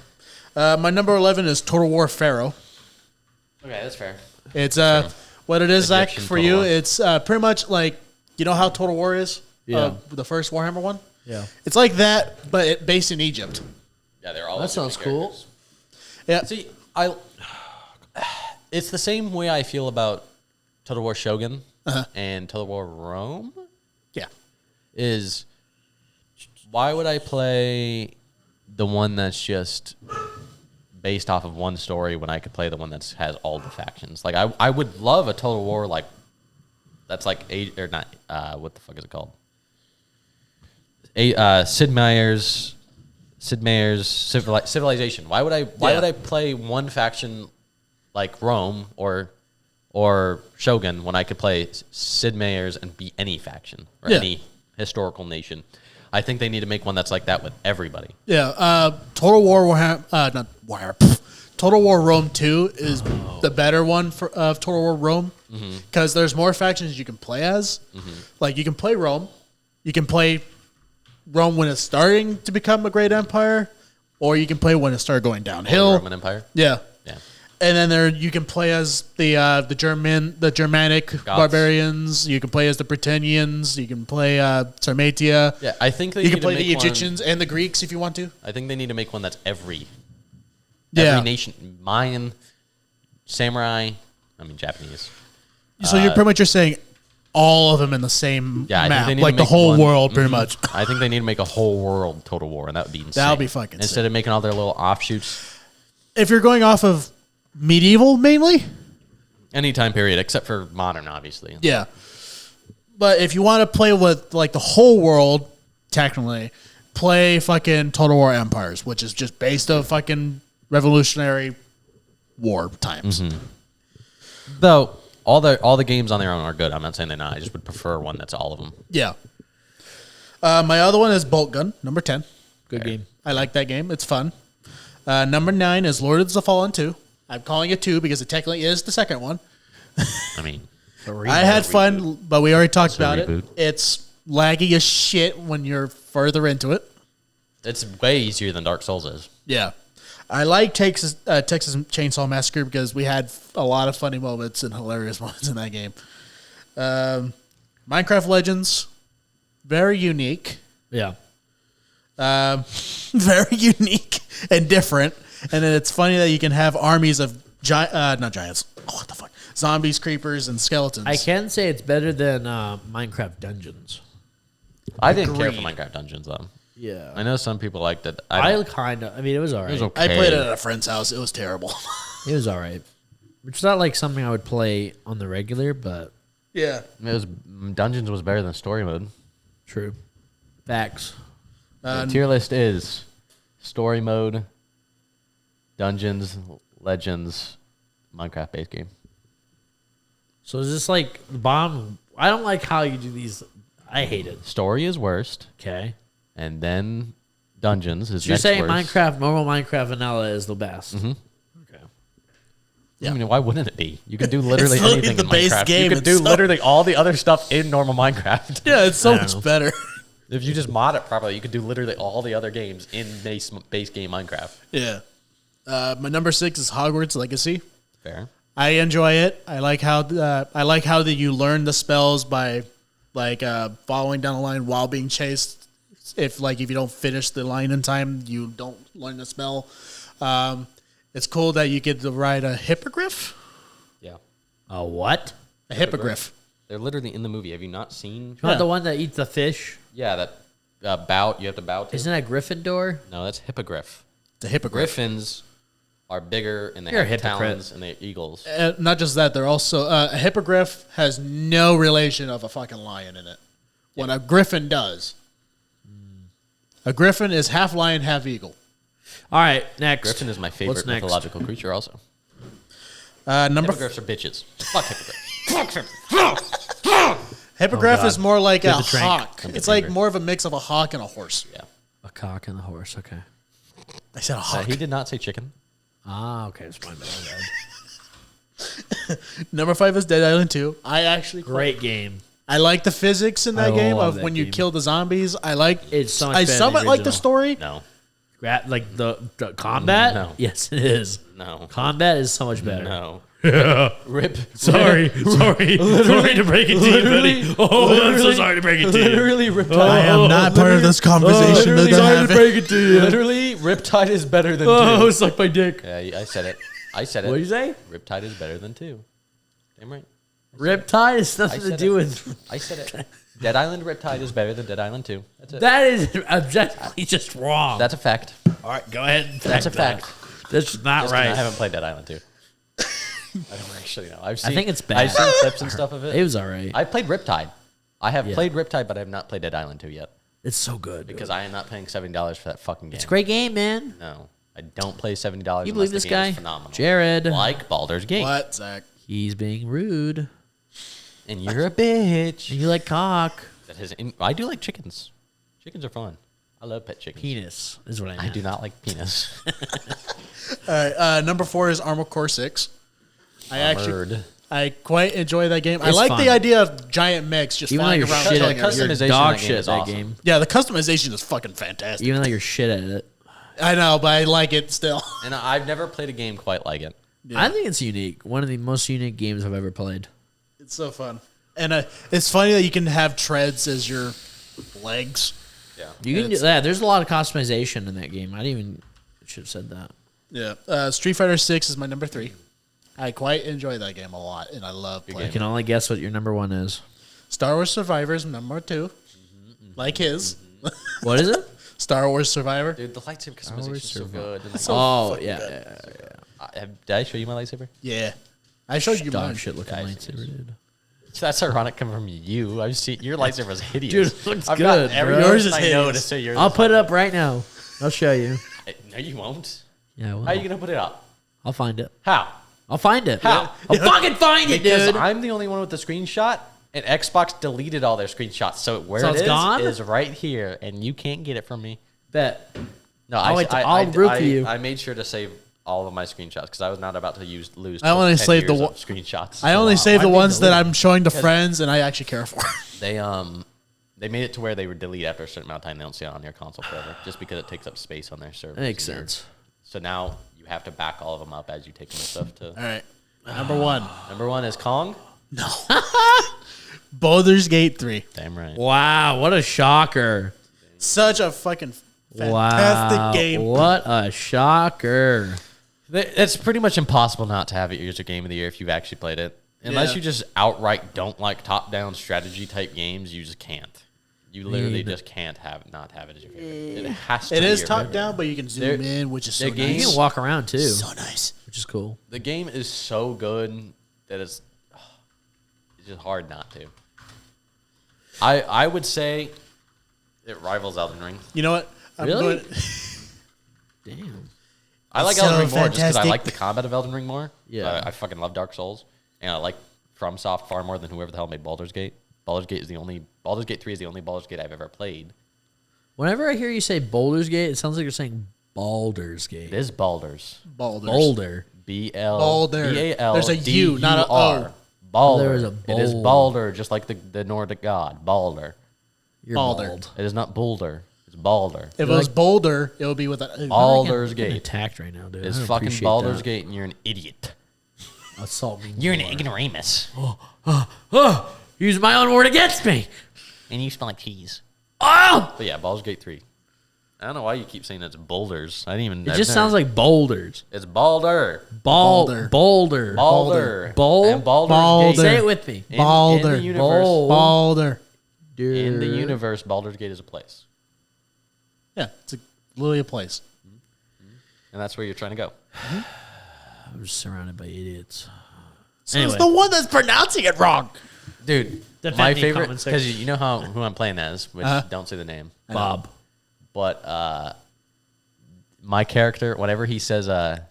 My number 11 is Total War Pharaoh. Okay, that's fair. It's what it is, Zach, Egyptian for Total you. War. It's pretty much like, you know how Total War is? Yeah. The first Warhammer one? Yeah. It's like that, but based in Egypt. Yeah, they're all That sounds cool. characters. Yeah. See, it's the same way I feel about Total War Shogun and Total War Rome. Yeah. Is why would I play the one that's just based off of one story when I could play the one that has all the factions? Like, I would love a Total War that's like what the fuck is it called? Sid Meier's Civilization. Why would I play one faction like Rome or Shogun when I could play Sid Meier's and be any faction or any historical nation? I think they need to make one that's like that with everybody. Yeah. Total War Warhammer, not Warhammer. Total War Rome 2 is the better one of Total War Rome because there's more factions you can play as. Like, you can play Rome. You can play Rome when it's starting to become a great empire, or you can play when it started going downhill. Roman Empire. Yeah. Yeah. And then you can play as the Germanic barbarians. You can play as the Britannians. You can play Sarmatia. Yeah, I think You can play the Egyptians and the Greeks if you want to. I think they need to make one that's every Yeah. nation. Mayan, samurai. I mean Japanese. So you're pretty much saying all of them in the same Yeah, I think map, they need like to the make whole one- world, pretty much. I think they need to make a whole world Total War, and that would be insane. That would be fucking Instead of making all their little offshoots. If you're going off of medieval mainly, Any time period except for modern, obviously. yeah. But if you want to play with like the whole world, technically, play fucking Total War Empires, which is just based on fucking Revolutionary War times. Though all the games on their own are good. I'm not saying they're not. I just would prefer one that's all of them. Yeah. My other one is Bolt Gun, number 10. Good game. I like that game. It's fun. Number 9 is Lord of the Fallen 2. I'm calling it 2 because it technically is the second one. I mean, I had fun, but we already talked It's a about reboot. it. It's laggy as shit when you're further into it. it's way easier than Dark Souls is. Yeah. I like Texas Chainsaw Massacre because we had a lot of funny moments and hilarious moments in that game. Minecraft Legends, very unique. Yeah. Very unique and different. And then it's funny that you can have armies of not giants. Oh, what the fuck? Zombies, creepers, and skeletons. I can say it's better than Minecraft Dungeons. I didn't care for Agreed. Minecraft Dungeons though. I Yeah. know some people liked it. I kind of. I mean, it was all right. It was okay. I played it at a friend's house. It was terrible. It was all right. It's not like something I would play on the regular, but Yeah. Dungeons was better than story mode. true. Facts. The tier list is story mode, Dungeons, Legends, Minecraft base game. So is this like the bottom? I don't like how you do these. I hate it. Story is worst, Okay. and then Dungeons is So you're next saying worst. Minecraft, normal Minecraft vanilla is the best. Mhm. Okay. I mean, why wouldn't it be? You can do literally It's literally anything the in base Minecraft. game You can do itself. literally all the other stuff in normal Minecraft. Yeah, it's so I don't much know. better. If you just mod it properly, you could do literally all the other games in base game Minecraft. Yeah. My number 6 is Hogwarts Legacy. Fair. I enjoy it. I like how that you learn the spells by following down the line while being chased. If you don't finish the line in time, you don't learn the spell. It's cool that you get to ride a hippogriff. Yeah. A what? A hippogriff. They're literally in the movie. Have you not seen? Not the one that eats the fish. Yeah, that bow. You have to bow to. Isn't that Gryffindor? No, that's hippogriff. The hippogriff. Griffins are bigger and they You're a have hypocrite. talons and they're eagles. Not just that, they're also a hippogriff has no relation of a fucking lion in it. What a griffin does. A griffin is half lion, half eagle. All right, next. Griffin is my What's favorite next? mythological creature. Also, Number hippogriffs are bitches. Fuck hippogriff. hippogriff Oh, God. is more like Get a the drink. hawk. I'm It's getting like angry. more of a mix of a hawk and a horse. Yeah. A cock and a horse. Okay. I said a hawk. He did not say chicken. Ah, okay. It's my bad. Number 5 is Dead Island 2. I actually Great game. I like the physics in that I game love of that when you game. kill the zombies. I like It's so much I better than somewhat the like the original. story. No. Like the combat? No. Yes, it is. No. Combat is so much better. No. Rip. Sorry to break it to you, buddy. Oh, I'm so sorry to break it to you. Literally, Riptide. I am not part of this conversation. literally That sorry to happened. break it to you. Literally, Riptide is better than Oh, two. suck my dick. Yeah, I said it. I said it. What did you say? Riptide is better than 2. Damn right. Riptide has nothing I to said do it. with. I said it. Dead Island Riptide is better than Dead Island 2. That's it. That is objectively just wrong. That's a fact. All right, go ahead. And That's a that. fact. That's not Just 'cause right. I haven't played Dead Island 2. I don't actually know. I've seen, think it's bad. I've seen clips and stuff of it. It was all right. I played Riptide. I have Yeah. played Riptide, but I have not played Dead Island 2 yet. It's so good. Because I am not paying $70 for that fucking game. It's a great game, man. No. I don't play $70 You unless believe the this game guy? is phenomenal. Jared. Like Baldur's Gate. What, Zach? He's being rude. And you're a bitch. And you like cock. I do like chickens. Chickens are fun. I love pet chickens. Penis is what I meant. I do not like penis. All right, number 4 is Armored Core 6. Armored. I quite enjoy that game. I It's like fun. the idea of giant mechs just Even though flying you're around. shit killing at it, customization you're in dog that game shit is at that awesome. game. Yeah, the customization is fucking fantastic. Even though you're shit at it. I know, but I like it still. And I've never played a game quite like it. I think it's unique. One of the most unique games I've ever played. It's so fun. And it's funny that you can have treads as your legs. Yeah. You can do It's- that. There's a lot of customization in that game. I didn't even should have said that. Yeah. Street Fighter 6 is my number 3. I quite enjoy that game a lot, and I love I playing can it. only guess what your number one is. Star Wars Survivors, number 2. Like his. What is it? Star Wars Survivor. Dude, the lightsaber Wars customization is so Survivor. good. And Oh fucking yeah, good. yeah. did I show you my lightsaber? Yeah. I showed you Dog mine. shit looking Guys, lightsaber, dude. That's ironic coming from you. I've seen your lightsaber is hideous. Dude, it looks I've good, gotten every bro. Yours person is I know to hideous. say yours. I'll is put it up right now. I'll show you. No, you won't. Yeah, well, How are you gonna put it up? I'll find it. How? I'll find it. How? I'll fucking find it, Because dude. I'm the only one with the screenshot, and Xbox deleted all their screenshots. So where So it it's is gone? is right here, and you can't get it from me. Bet. No, I'll root for you. I made sure to save all of my screenshots because I was not about to lose. I only 10 saved the years one- of screenshots. I only save Why'd the they ones that delete I'm showing to friends and I actually care for. They made it to where they would delete after a certain amount of time. They don't see it on your console forever, just because it takes up space on their server. That makes sense. So now you have to back all of them up as you take them and stuff. To All right. Number 1. number one is Kong. Baldur's Gate 3. Damn right. Wow, what a shocker. Such a fucking fantastic Wow. game. What a shocker. It's pretty much impossible not to have it as your game of the year if you've actually played it. Unless Yeah. you just outright don't like top-down strategy type games, you just can't. You literally just can't not have it as your favorite. It has to. It be is your top favorite. down, but you can zoom in, which is so their game- You nice. can walk around too, So nice. which is cool. The game is so good that it's just hard not to. I would say it rivals Elden Ring. You know what? I'm Really? going- Damn. I like So Elden Ring more just because I fantastic. like the combat of Elden Ring more. Yeah. I fucking love Dark Souls, and I like FromSoft far more than whoever the hell made Baldur's Gate. Baldur's Gate 3 is the only Baldur's Gate I've ever played. Whenever I hear you say Boulder's Gate, it sounds like you're saying Baldur's Gate. It is Baldur's. Baldur's. Boulder. Baldur. B-A-L. There's a U, not a O. Baldur. There is a It is bowl. Baldur, just like the Nordic god. Baldur. You're Baldur. bald. It is not Boulder. It's Baldur. If it was Boulder, it would be with a. Baldur's I'm getting Gate. attacked right now, dude. It's I don't fucking appreciate Baldur's that. Gate, and you're an idiot. Assault me. You're an more. ignoramus. Oh, use my own word against me. And you smell like cheese. Oh, But yeah, Baldur's Gate 3. I don't know why you keep saying it's boulders. I didn't even. it just sounds like boulders. It's Baldur. Boulder. Baldur. Baldur. Bowl? And Baldur's Baldur. Gate. Say it with me. In Baldur. the universe. Bowl. Baldur. Dude. In the universe, Baldur's Gate is a place. Yeah, it's literally a place. And that's where you're trying to go. I'm just surrounded by idiots. So it's the one that's pronouncing it wrong. Dude, Defend my me, favorite, comment section. because you know who I'm playing as, which don't say the name. Bob. But my character, whenever he says,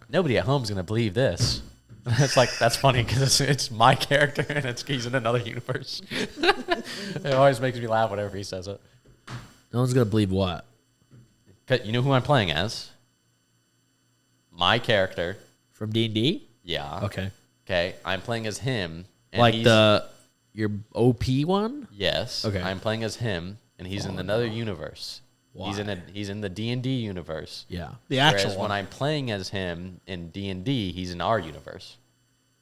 nobody at home's going to believe this. It's like, that's funny because it's my character and he's in another universe. It always makes me laugh whenever he says it. No one's gonna believe what. 'Cause you know who I'm playing as? My character. From D&D? Yeah. Okay. Okay. I'm playing as him. And Like he's- your OP one? Yes. Okay. I'm playing as him, and he's in another universe. Why? He's in the D&D universe. Yeah. The actual Whereas when one. I'm playing as him in D&D, he's in our universe.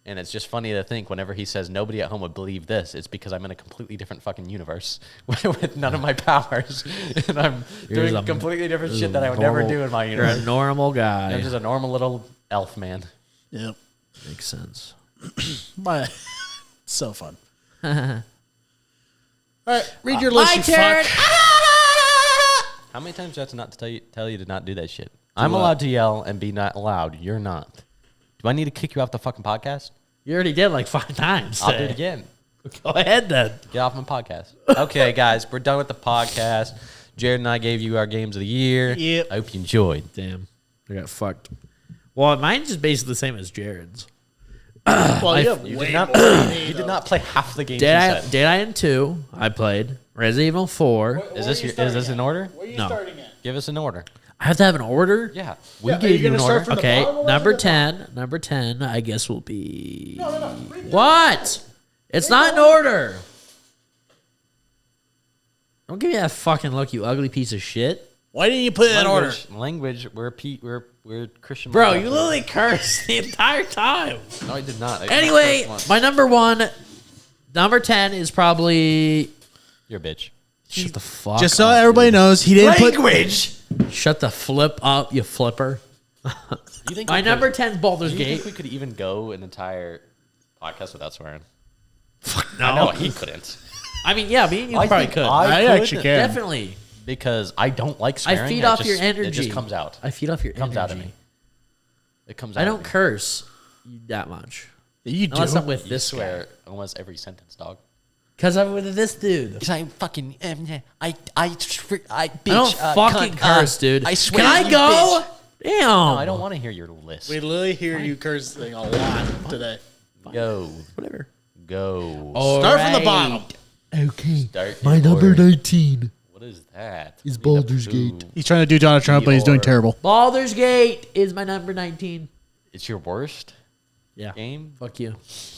And it's just funny to think whenever he says nobody at home would believe this, it's because I'm in a completely different fucking universe with none of my powers. And I'm You're doing a- completely different shit that I would normal- never do in my You're a universe. normal guy. I'm just a normal little elf man. Yep. Makes sense. My, so fun. All right, read your list, my you turn. fuck. How many times do I have to not tell you to not do that shit? I'm allowed to yell and be not loud. You're not. Do I need to kick you off the fucking podcast? You already did like 5 times. I'll do it again. Go ahead then. Get off my podcast. Okay, guys, we're done with the podcast. Jared and I gave you our games of the year. Yep. I hope you enjoyed. Damn. I got fucked. Well, mine's just basically the same as Jared's. Well, you You way did not. more than me, You did though. not play half the games. Dead you said. Island 2, I played. Resident Evil 4. Is this in order? Where are you No. starting at? Give us an order. I have to have an order? Yeah, Yeah, are gave you you an gonna order. start from the Okay, bottom or number the top? 10. Number 10, I guess, will be... No. What? It's not in order. Don't give me that fucking look, you ugly piece of shit. Why didn't you put it in order? Language. We're Christian. Bro, Minecraft. you literally cursed the entire time. No, I did not. Anyway, my number 1, number 10 is probably... You're a bitch. Shut the fuck Just so up, everybody dude. knows, he didn't put. Shut the flip up, you flipper. You think My we number could- 10 is Baldur's Do you Gate. think we could even go an entire podcast without swearing? No. I know he couldn't. I mean, yeah, me and you I probably think could. I could, actually can. Definitely. because I don't like swearing. I feed It off just- your energy. It just comes out. I feed off your It comes energy. out of me. It comes out. I of don't me. curse that much. You do. Unless I'm with You this swear almost every sentence, dog. Because I'm with this dude. Because I fucking bitch. I don't fucking curse, dude. I swear. Can I you go? bitch. Damn. No, I don't want to hear your list. We literally hear you cursing a lot today. Go, Whatever. go. Start from the bottom. Okay. Start My in number order. 19 What is that? is Need a Baldur's poo. Gate. He's trying to do Donald Trump, but he's doing Eeyore. terrible. Baldur's Gate is my number 19. It's your worst Yeah. game. Fuck you.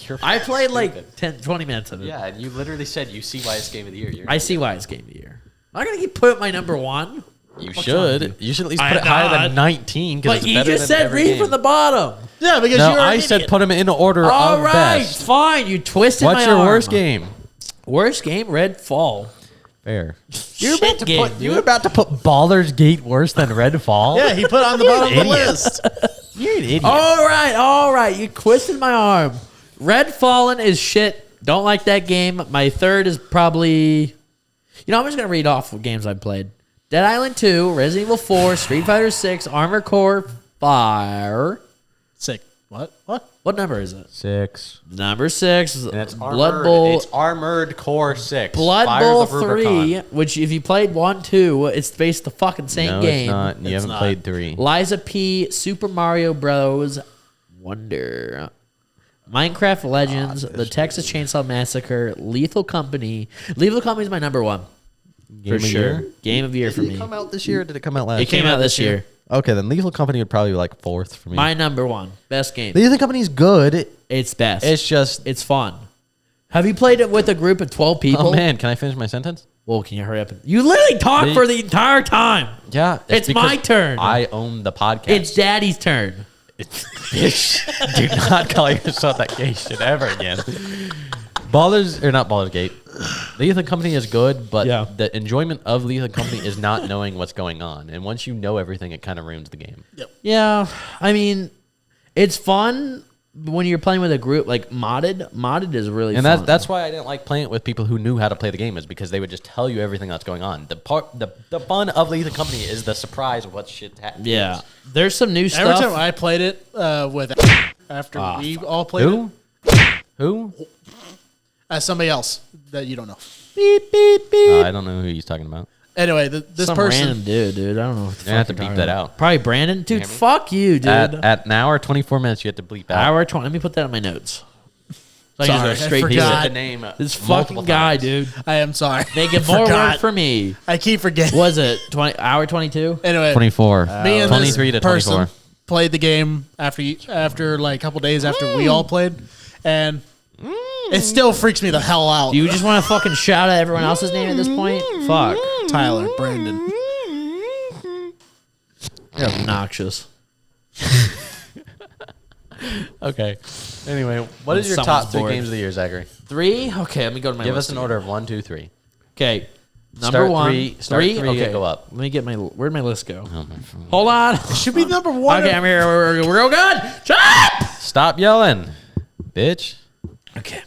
You're I played like stupid. 10, 20 minutes of it. Yeah, and you literally said you see why it's game of the year. You're I see why it's game of the year. I'm not going to keep put my number 1. You What's wrong with should. You should at least I'm put it higher not. than 19 because But it's you better just than said every read game. from the bottom. Yeah, because No, you're. I an said idiot. put them in order All of right, best. fine. You twisted What's my your arm. worst game? Worst game, Redfall. Fair. You're Shit, about game, you were dude. about to put Baldur's Gate worse than Redfall? Yeah, he put it on the bottom of the idiot. list. You're an idiot. All right. You twisted my arm. Red Fallen is shit. Don't like that game. My third is probably... You know, I'm just going to read off what games I've played. Dead Island 2, Resident Evil 4, Street Fighter 6, Armored Core 5. Sick. What? What? What number is it? 6. Number 6 is And it's Blood Bowl. It's Armored Core 6. Blood Fires Bowl of Rubicon. 3, which if you played 1, 2, it's based the fucking same No, game. it's not. You haven't not. played 3. Liza P, Super Mario Bros. Wonder, Minecraft Legends, The Texas Chainsaw Massacre, Lethal Company. Lethal Company is my number 1 Game of for sure. year? Game of year for Did it me. come out this year or did it come out last It came out this year. Okay, then Lethal Company would probably be like 4th for me. My number 1 best game. Lethal Company's good. It's best. It's just... It's fun. Have you played it with a group of 12 people? Oh, man. Can I finish my sentence? Well, can you hurry up? You literally talked for the entire time. Yeah. It's my because turn. I own the podcast. It's Daddy's turn. Bitch, do not call yourself that gay shit ever again. Not Baldur's Gate. Lethal Company is good, but Yeah. the enjoyment of Lethal Company is not knowing what's going on. And once you know everything, it kind of ruins the game. Yeah, I mean, it's fun, when you're playing with a group, like modded is really And fun. that's why I didn't like playing it with people who knew how to play the game, is because they would just tell you everything that's going on. The fun of Lethal Company is the surprise of what shit happens. Yeah. There's some new Every stuff. time I played it with after we all played Who? Who? it as somebody else that you don't know. Beep, beep, beep. I don't know who he's talking about. Anyway, this Some person. random dude. I don't know. What the You're gonna have fuck to you're beep talking that about. out. Probably Brandon. Dude, hear me? fuck you, dude. At an hour 24 minutes, you have to bleep out. Hour 20. Let me put that in my notes. So I can Sorry, just go I straight He to forgot. said it. the name. This multiple fucking guy, times. dude. I am sorry. Making I more forgot. work for me. I keep forgetting. Was it 20 hour 22? Anyway, 24. me and 23 this to 24. person played the game after like a couple days after we all played, and it still freaks me the hell out. Do you just want to fucking shout out everyone else's name at this point? Fuck. Tyler, Brandon. You're obnoxious. Okay. Anyway, what When is your someone's top 3 bored. games of the year, Zachary? 3? Okay, let me go to my Give list us an again. order of 1, 2, 3. Okay. Number Start 1. three- start three, Okay. and go up. Let me get my. Where'd my list go? Oh, my phone. Hold on. Should be number one. Okay, I'm here. We're all good. Shut up. Stop yelling, bitch. Okay.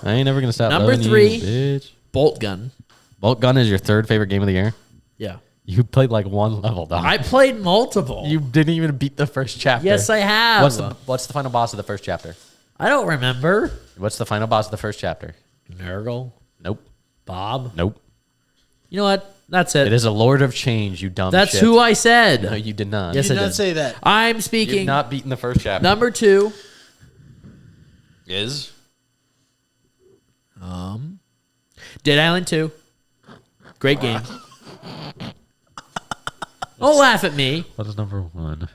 I ain't never gonna stop Number loving 3. you, bitch. Bolt gun. Bolt Gun is your 3rd favorite game of the year? Yeah. You played like 1 level, dog. I played multiple. You didn't even beat the first chapter. Yes, I have. What's the final boss of the first chapter? I don't remember. What's the final boss of the first chapter? Nurgle. Nope. Bob. Nope. You know what? That's it. It is a Lord of Change, you dumb That's shit. who I said. No, you did not. Yes, You I did not did. say that. I'm You've speaking. not beaten the first chapter. Number 2. Is? Dead Island 2. Great game. Don't laugh at me. What is number 1?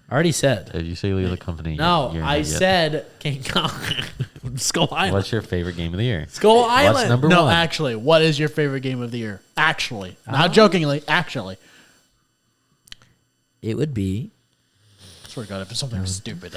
I already said. If you say Leave the Company. No, you're an I idiot. said King Kong. Skull Island. What's your favorite game of the year? Skull Island. What's number No, 1? actually, what is your favorite game of the year? Actually, not jokingly. Actually, It would be. I swear to God, if it's something stupid,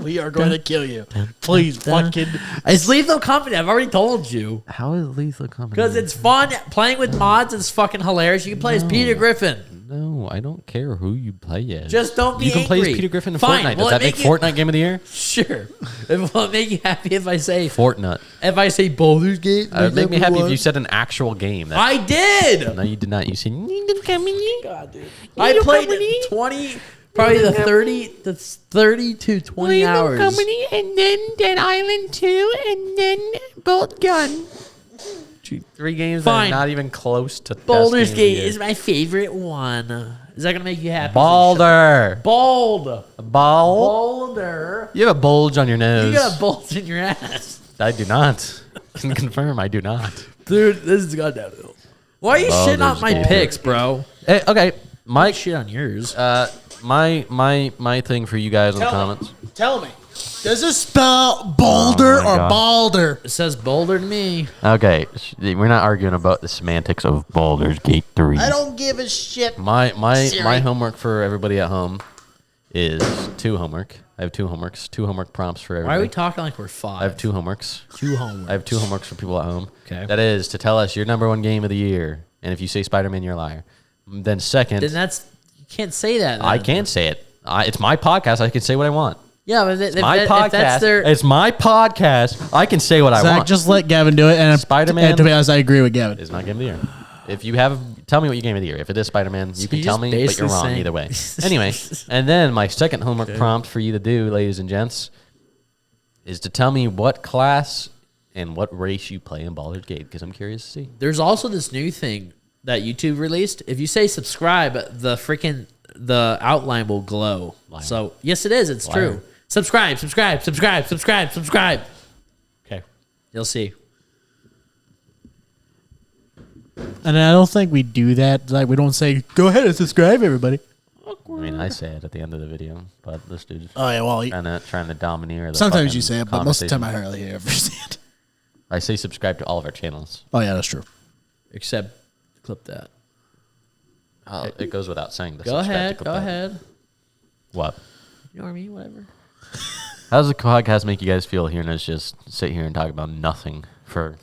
we are going to kill you. Please, fucking. It's Lethal Company. I've already told you. How is Lethal Company? Because it's fun. Playing with mods is fucking hilarious. You can play as Peter Griffin. No, I don't care who you play as. Just don't be You can play angry. as Peter Griffin in Fine. Fortnite. Will Does it that make make Fortnite Game of the Year? Sure. It will make you happy if I say Fortnite. Baldur's Gate. It would make me happy if you said an actual game. I did. No, you did not. You said Lethal Company. God, dude. I played 20, probably the 30 to 20 hours. and then Dead Island 2, and then Bolt Gun. 3 games Fine. that are not even close to Baldur's best game of the Gate year. is my favorite one. Is that gonna make you happy? Balder. Bald. Ball. Boulder. You have a bulge on your You nose. got a bolt in your ass. I do not. Can confirm I do not. Dude, this has gone downhill. Why are you shitting on Baldur's my Gate. picks, bro? Hey, okay, My Mike. shit on yours. My thing for you guys in the Tell me. comments. Tell me. Does it spell Boulder Oh my or God. Balder? It says Boulder to me. Okay, we're not arguing about the semantics of Baldur's Gate 3. I don't give a shit. My Siri. homework for everybody at home is 2 homework. I have 2 homeworks, 2 homework prompts for everybody. Why are we talking like we're 5? I have 2 homeworks. 2 homework. I have 2 homeworks for people at home. Okay. That is to tell us your number 1 game of the year, and if you say Spider-Man, you're a liar. Then second, Then that's you can't say that. I then. can't say it. It's my podcast. I can say what I want. Yeah, but if, My if podcast. that's their It's my podcast. I can say what I Zach, want. just let Gavin do it. And Spider-Man- And to be honest, I agree with Gavin. It's my game of the year. If you have, tell me what your game of the year. If it is Spider-Man, you So can you're tell just me, but you're basically wrong saying- either way. Anyway, and then my second homework prompt for you to do, ladies and gents, is to tell me what class and what race you play in Baldur's Gate, because I'm curious to see. There's also this new thing that YouTube released. If you say subscribe, the outline will glow. Liar. So yes, it is. It's Liar. true. Subscribe. Okay, you'll see. And I don't think we do that. Like we don't say, "Go ahead and subscribe, everybody." I mean, I say it at the end of the video, but this dude's Oh yeah, well, trying to domineer the sometimes fucking you say it, but most of the time I conversation. hardly ever see it. I say subscribe to all of our channels. Oh yeah, that's true. Except clip that. It goes without saying. To Go subscribe to ahead. clip Go that. ahead. What? You know what I mean? Whatever. How does the podcast make you guys feel hearing us just sit here and talk about nothing for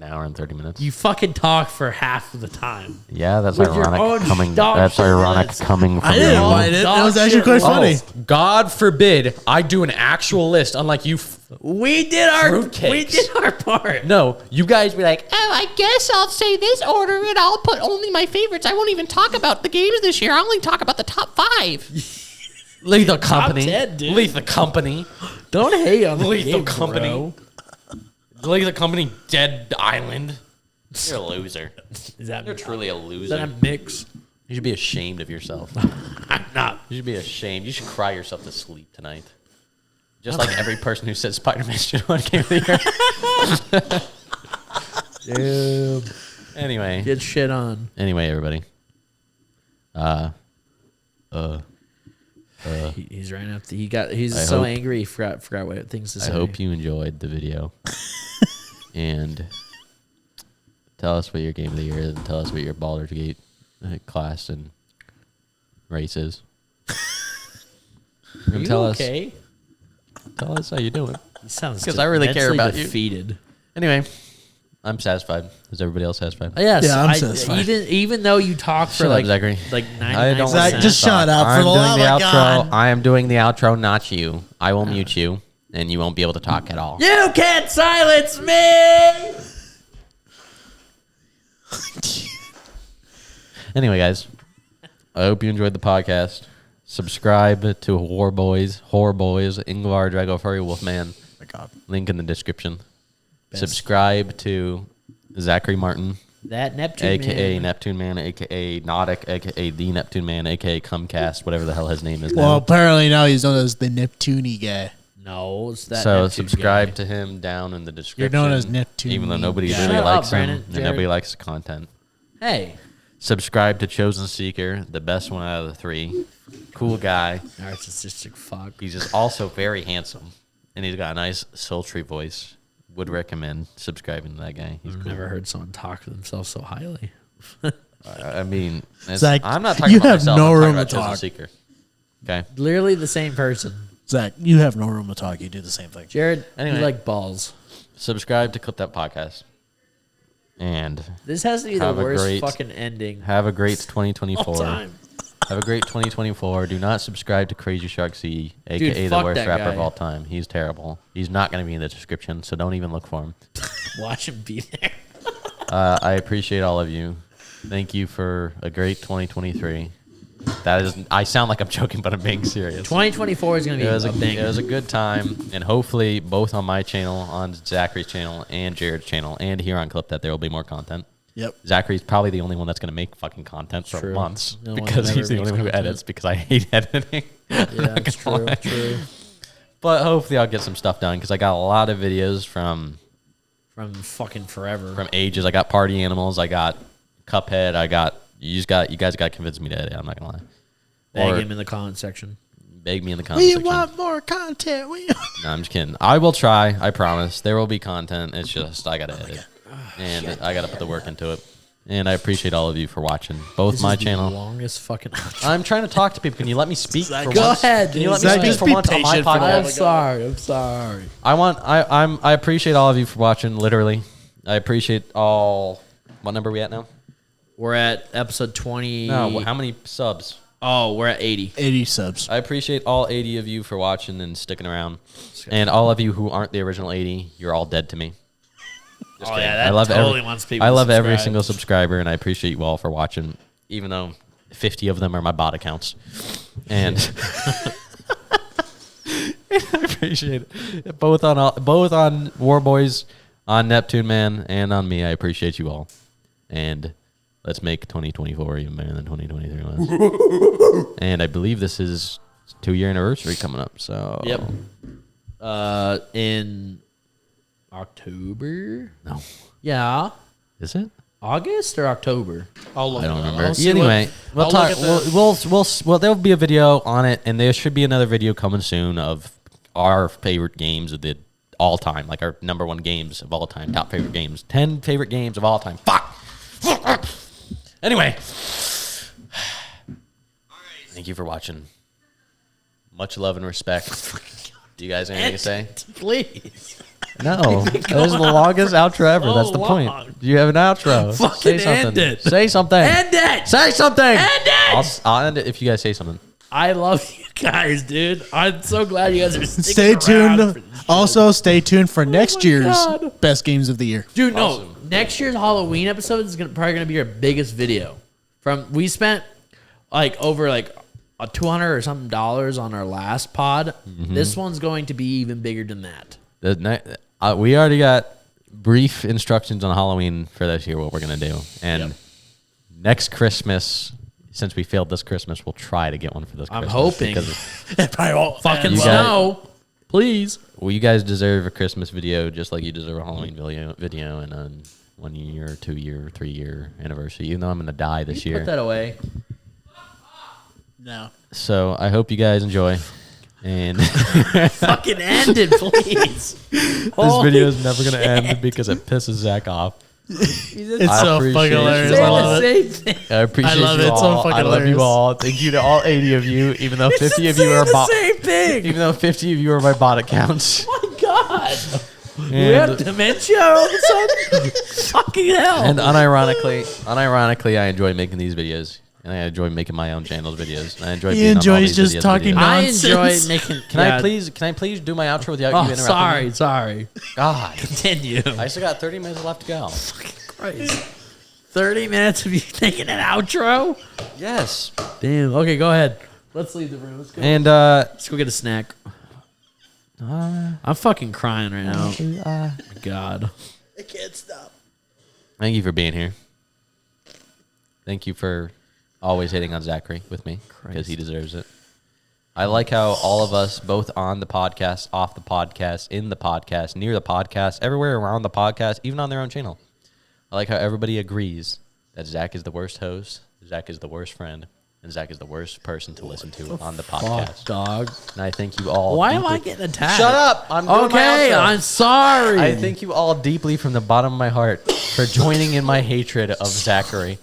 An hour and 30 minutes. You fucking talk for half of the time. Yeah, that's With your own ironic coming. dog That's shit ironic list. coming from I didn't you. mind it. It Dog was actually shit quite list. funny. God forbid I do an actual list, unlike you. We did our Fruitcakes. part. No, you guys be like, Oh, I guess I'll say this order and I'll put only my favorites. I won't even talk about the games this year. I'll only talk about the top 5. Lethal Company. 10, dude. Lethal Company. Don't hate on the Lethal game, Company. bro. Lethal Company. Dead Island. You're a loser. Is that You're truly a is that loser. a mix? You should be ashamed of yourself. I'm not. You should be ashamed. You should cry yourself to sleep tonight. Just like every person who says Spider-Man should win Game of the Year. Damn. Anyway. Get shit on. Anyway, everybody. He's right after he's I so hope- angry he forgot what things to I say. hope you enjoyed the video. And tell us what your Game of the Year is and tell us what your Baldur's Gate class and race is. Are you tell okay? Tell us how you're doing. He sounds 'Cause I really care mentally about you. defeated. Anyway, I'm satisfied. Is everybody else satisfied? Yes, Yeah, I'm satisfied. Even though you talk for Shut up, like Zachary. 99%. Zach, just shut up. For I'm the doing love the of outro. God. I am doing the outro, not you. I will mute you, and you won't be able to talk at all. You can't silence me. Anyway, guys, I hope you enjoyed the podcast. Subscribe to Horror Boys, Ingvar, Drago, Furry, Wolfman. my God. Link in the description. Subscribe to Zachary Martin, That Neptune a.k.a. man. Neptune Man, a.k.a. Nautic, a.k.a. The Neptune Man, a.k.a. Cumcast, whatever the hell his name is Well, now. apparently now he's known as the Neptune guy. No, it's that. So Neptune subscribe guy. to him down in the description. You're known as Neptune. Even though nobody Yeah. really Shut likes up, him Brandon, and Jared. nobody likes the content. Hey, Subscribe to Chosen Seeker, the best one out of the 3. Cool guy. narcissistic fuck. He's just also very handsome. And he's got a nice, sultry voice. Would recommend subscribing to that guy. He's I've cool. never heard someone talk of themselves so highly. I mean, Zach, I'm not talking you about have myself. no I'm talking room about to Chosen talk. Seeker. Okay. Literally the same person. Zach, you have no room to talk. You do the same thing. Jared, Anyway. you like balls. Subscribe to Clip That Podcast. And This has to be the Have a worst great- fucking ending have a great all 2024. time. Have a great 2024. Do not subscribe to Crazy Shark C, a.k.a. the fuck worst that rapper guy. of all time. He's terrible. He's not going to be in the description, so don't even look for him. Watch him be there. I appreciate all of you. Thank you for a great 2023. That is, I sound like I'm joking, but I'm being serious. 2024 is going to It be was a it banger. was a good time, and hopefully both on my channel, on Zachary's channel, and Jared's channel, and here on Clip That there will be more content. Yep. Zachary's probably the only one that's going to make fucking content for True. months The only one because that he's the ever only one who makes content. edits because I hate editing. Yeah, it's true. True. But hopefully I'll get some stuff done because I got a lot of videos from From fucking forever. ages. I got Party Animals. I got Cuphead. I got you guys got to convince me to edit. I'm not gonna lie. Beg Or him in the comment section. beg me in the comment We section. want more content. No, I'm just kidding. I will try. I promise. There will be content. It's just I gotta edit, and I gotta put the work into it. And I appreciate all of you for watching both This my is the channel. longest fucking. I'm trying to talk to people. Can you let me speak for Go once? ahead, Can you dude. let me Zach, speak just for be once on my patient for the podcast? I'm sorry. I'm sorry. I appreciate all of you for watching. Literally, I appreciate all. What number are we at now? We're at episode 20. No, how many subs? Oh, we're at 80. 80 subs. I appreciate all 80 of you for watching and sticking around, and all of you who aren't the original 80. You're all dead to me. Just Oh, kidding. yeah, that I love totally wants people I to love every subscribe. single subscriber, and I appreciate you all for watching, even though 50 of them are my bot accounts. And I appreciate it. Both on War Boys, on Neptune Man, and on me. I appreciate you all. And let's make 2024 even better than 2023 was. And I believe this is 2-year anniversary coming up. So Yep. In October? No. Yeah. Is it? August or October? I'll look I don't it up. remember. I'll see Anyway, we'll I'll talk. look at Well, there will be a video on it, and there should be another video coming soon of our favorite games of the all time, like our number 1 games of all time, top favorite games, 10 favorite games of all time. Fuck. Anyway, thank you for watching. Much love and respect. Do you guys have anything to say? Please. No, that was the longest outro ever. That's the point. You have an outro. Fucking say something. end it. Say something. End it. Say something. End it. I'll end it if you guys say something. I love you guys, dude. I'm so glad you guys are sticking Stay around for tuned. this shit. Also, stay tuned for next my year's God. best games of the year. Dude, Awesome. no. Next year's Halloween episode is probably gonna be our biggest video. We spent like over like a $200 or something dollars on our last pod. This one's going to be even bigger than that. We already got brief instructions on Halloween for this year. What we're gonna do, and next Christmas, since we failed this Christmas, we'll try to get one for this. I'm Christmas hoping. It probably won't Fucking end You well. snow, please. Well, you guys deserve a Christmas video just like you deserve a Halloween video and a 1 year, 2 year, 3 year anniversary. Even though I'm gonna die this year, Put that away. No. so I hope you guys enjoy. And Fucking end it, please. this video is never gonna end because it pisses Zach off. It's I so appreciate fucking hilarious. you I all. love it. Same thing. I appreciate I love you it. It's so all. fucking I love hilarious. you all. Thank you to all 80 of you, even though 50 of you are Same thing. even though 50 of you are my bot accounts. Oh my God. We And, have dementia all of a sudden? Fucking hell. and unironically, I enjoy making these videos. And I enjoy making my own channel's videos. And I enjoy He being on all enjoys these just videos talking videos. I nonsense. enjoy making. Can I please do my outro without you Oh, interrupting me? sorry. God. Continue. I still got 30 minutes left to go. Christ. 30 minutes of you making an outro? Yes. Damn. Okay, go ahead. Let's leave the room. Let's go. And Let's go get a snack. I'm fucking crying right now. God. I can't stop. thank you for being here. Thank you for always hitting on Zachary with me because he deserves it. I like how all of us, both on the podcast, off the podcast, in the podcast, near the podcast, everywhere around the podcast, even on their own channel. I like how everybody agrees that Zach is the worst host, Zach is the worst friend, and Zach is the worst person to listen to on the podcast. Fuck, dog. And I thank you all. Why am deeply- I getting attacked? Shut up! I'm doing Okay, my outro. I'm sorry. I thank you all deeply from the bottom of my heart for joining in my hatred of Zachary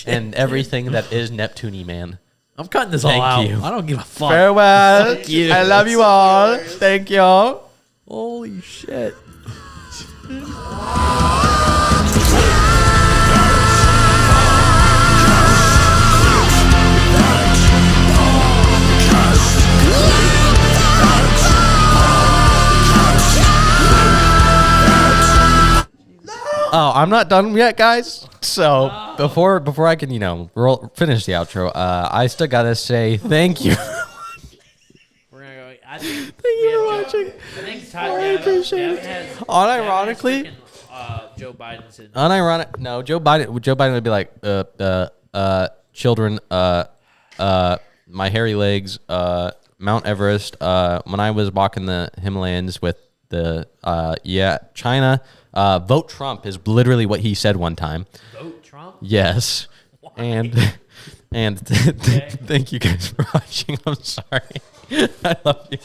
and everything that is Neptune man. I'm cutting this all Thank out. you. I don't give a fuck. Farewell. Fuck you. I love you all. Thank you. Holy shit. Oh, I'm not done yet, guys. So before I can, finish the outro, I still gotta say thank you. We're gonna go. I think Thank you for watching. I think Todd I appreciate it. Unironically, Joe Biden said. no, Joe Biden would be like, children, my hairy legs, Mount Everest, when I was walking the Himalayas with China, vote Trump is literally what he said one time. Vote Trump? Yes. And thank you guys for watching. I'm sorry. I love you.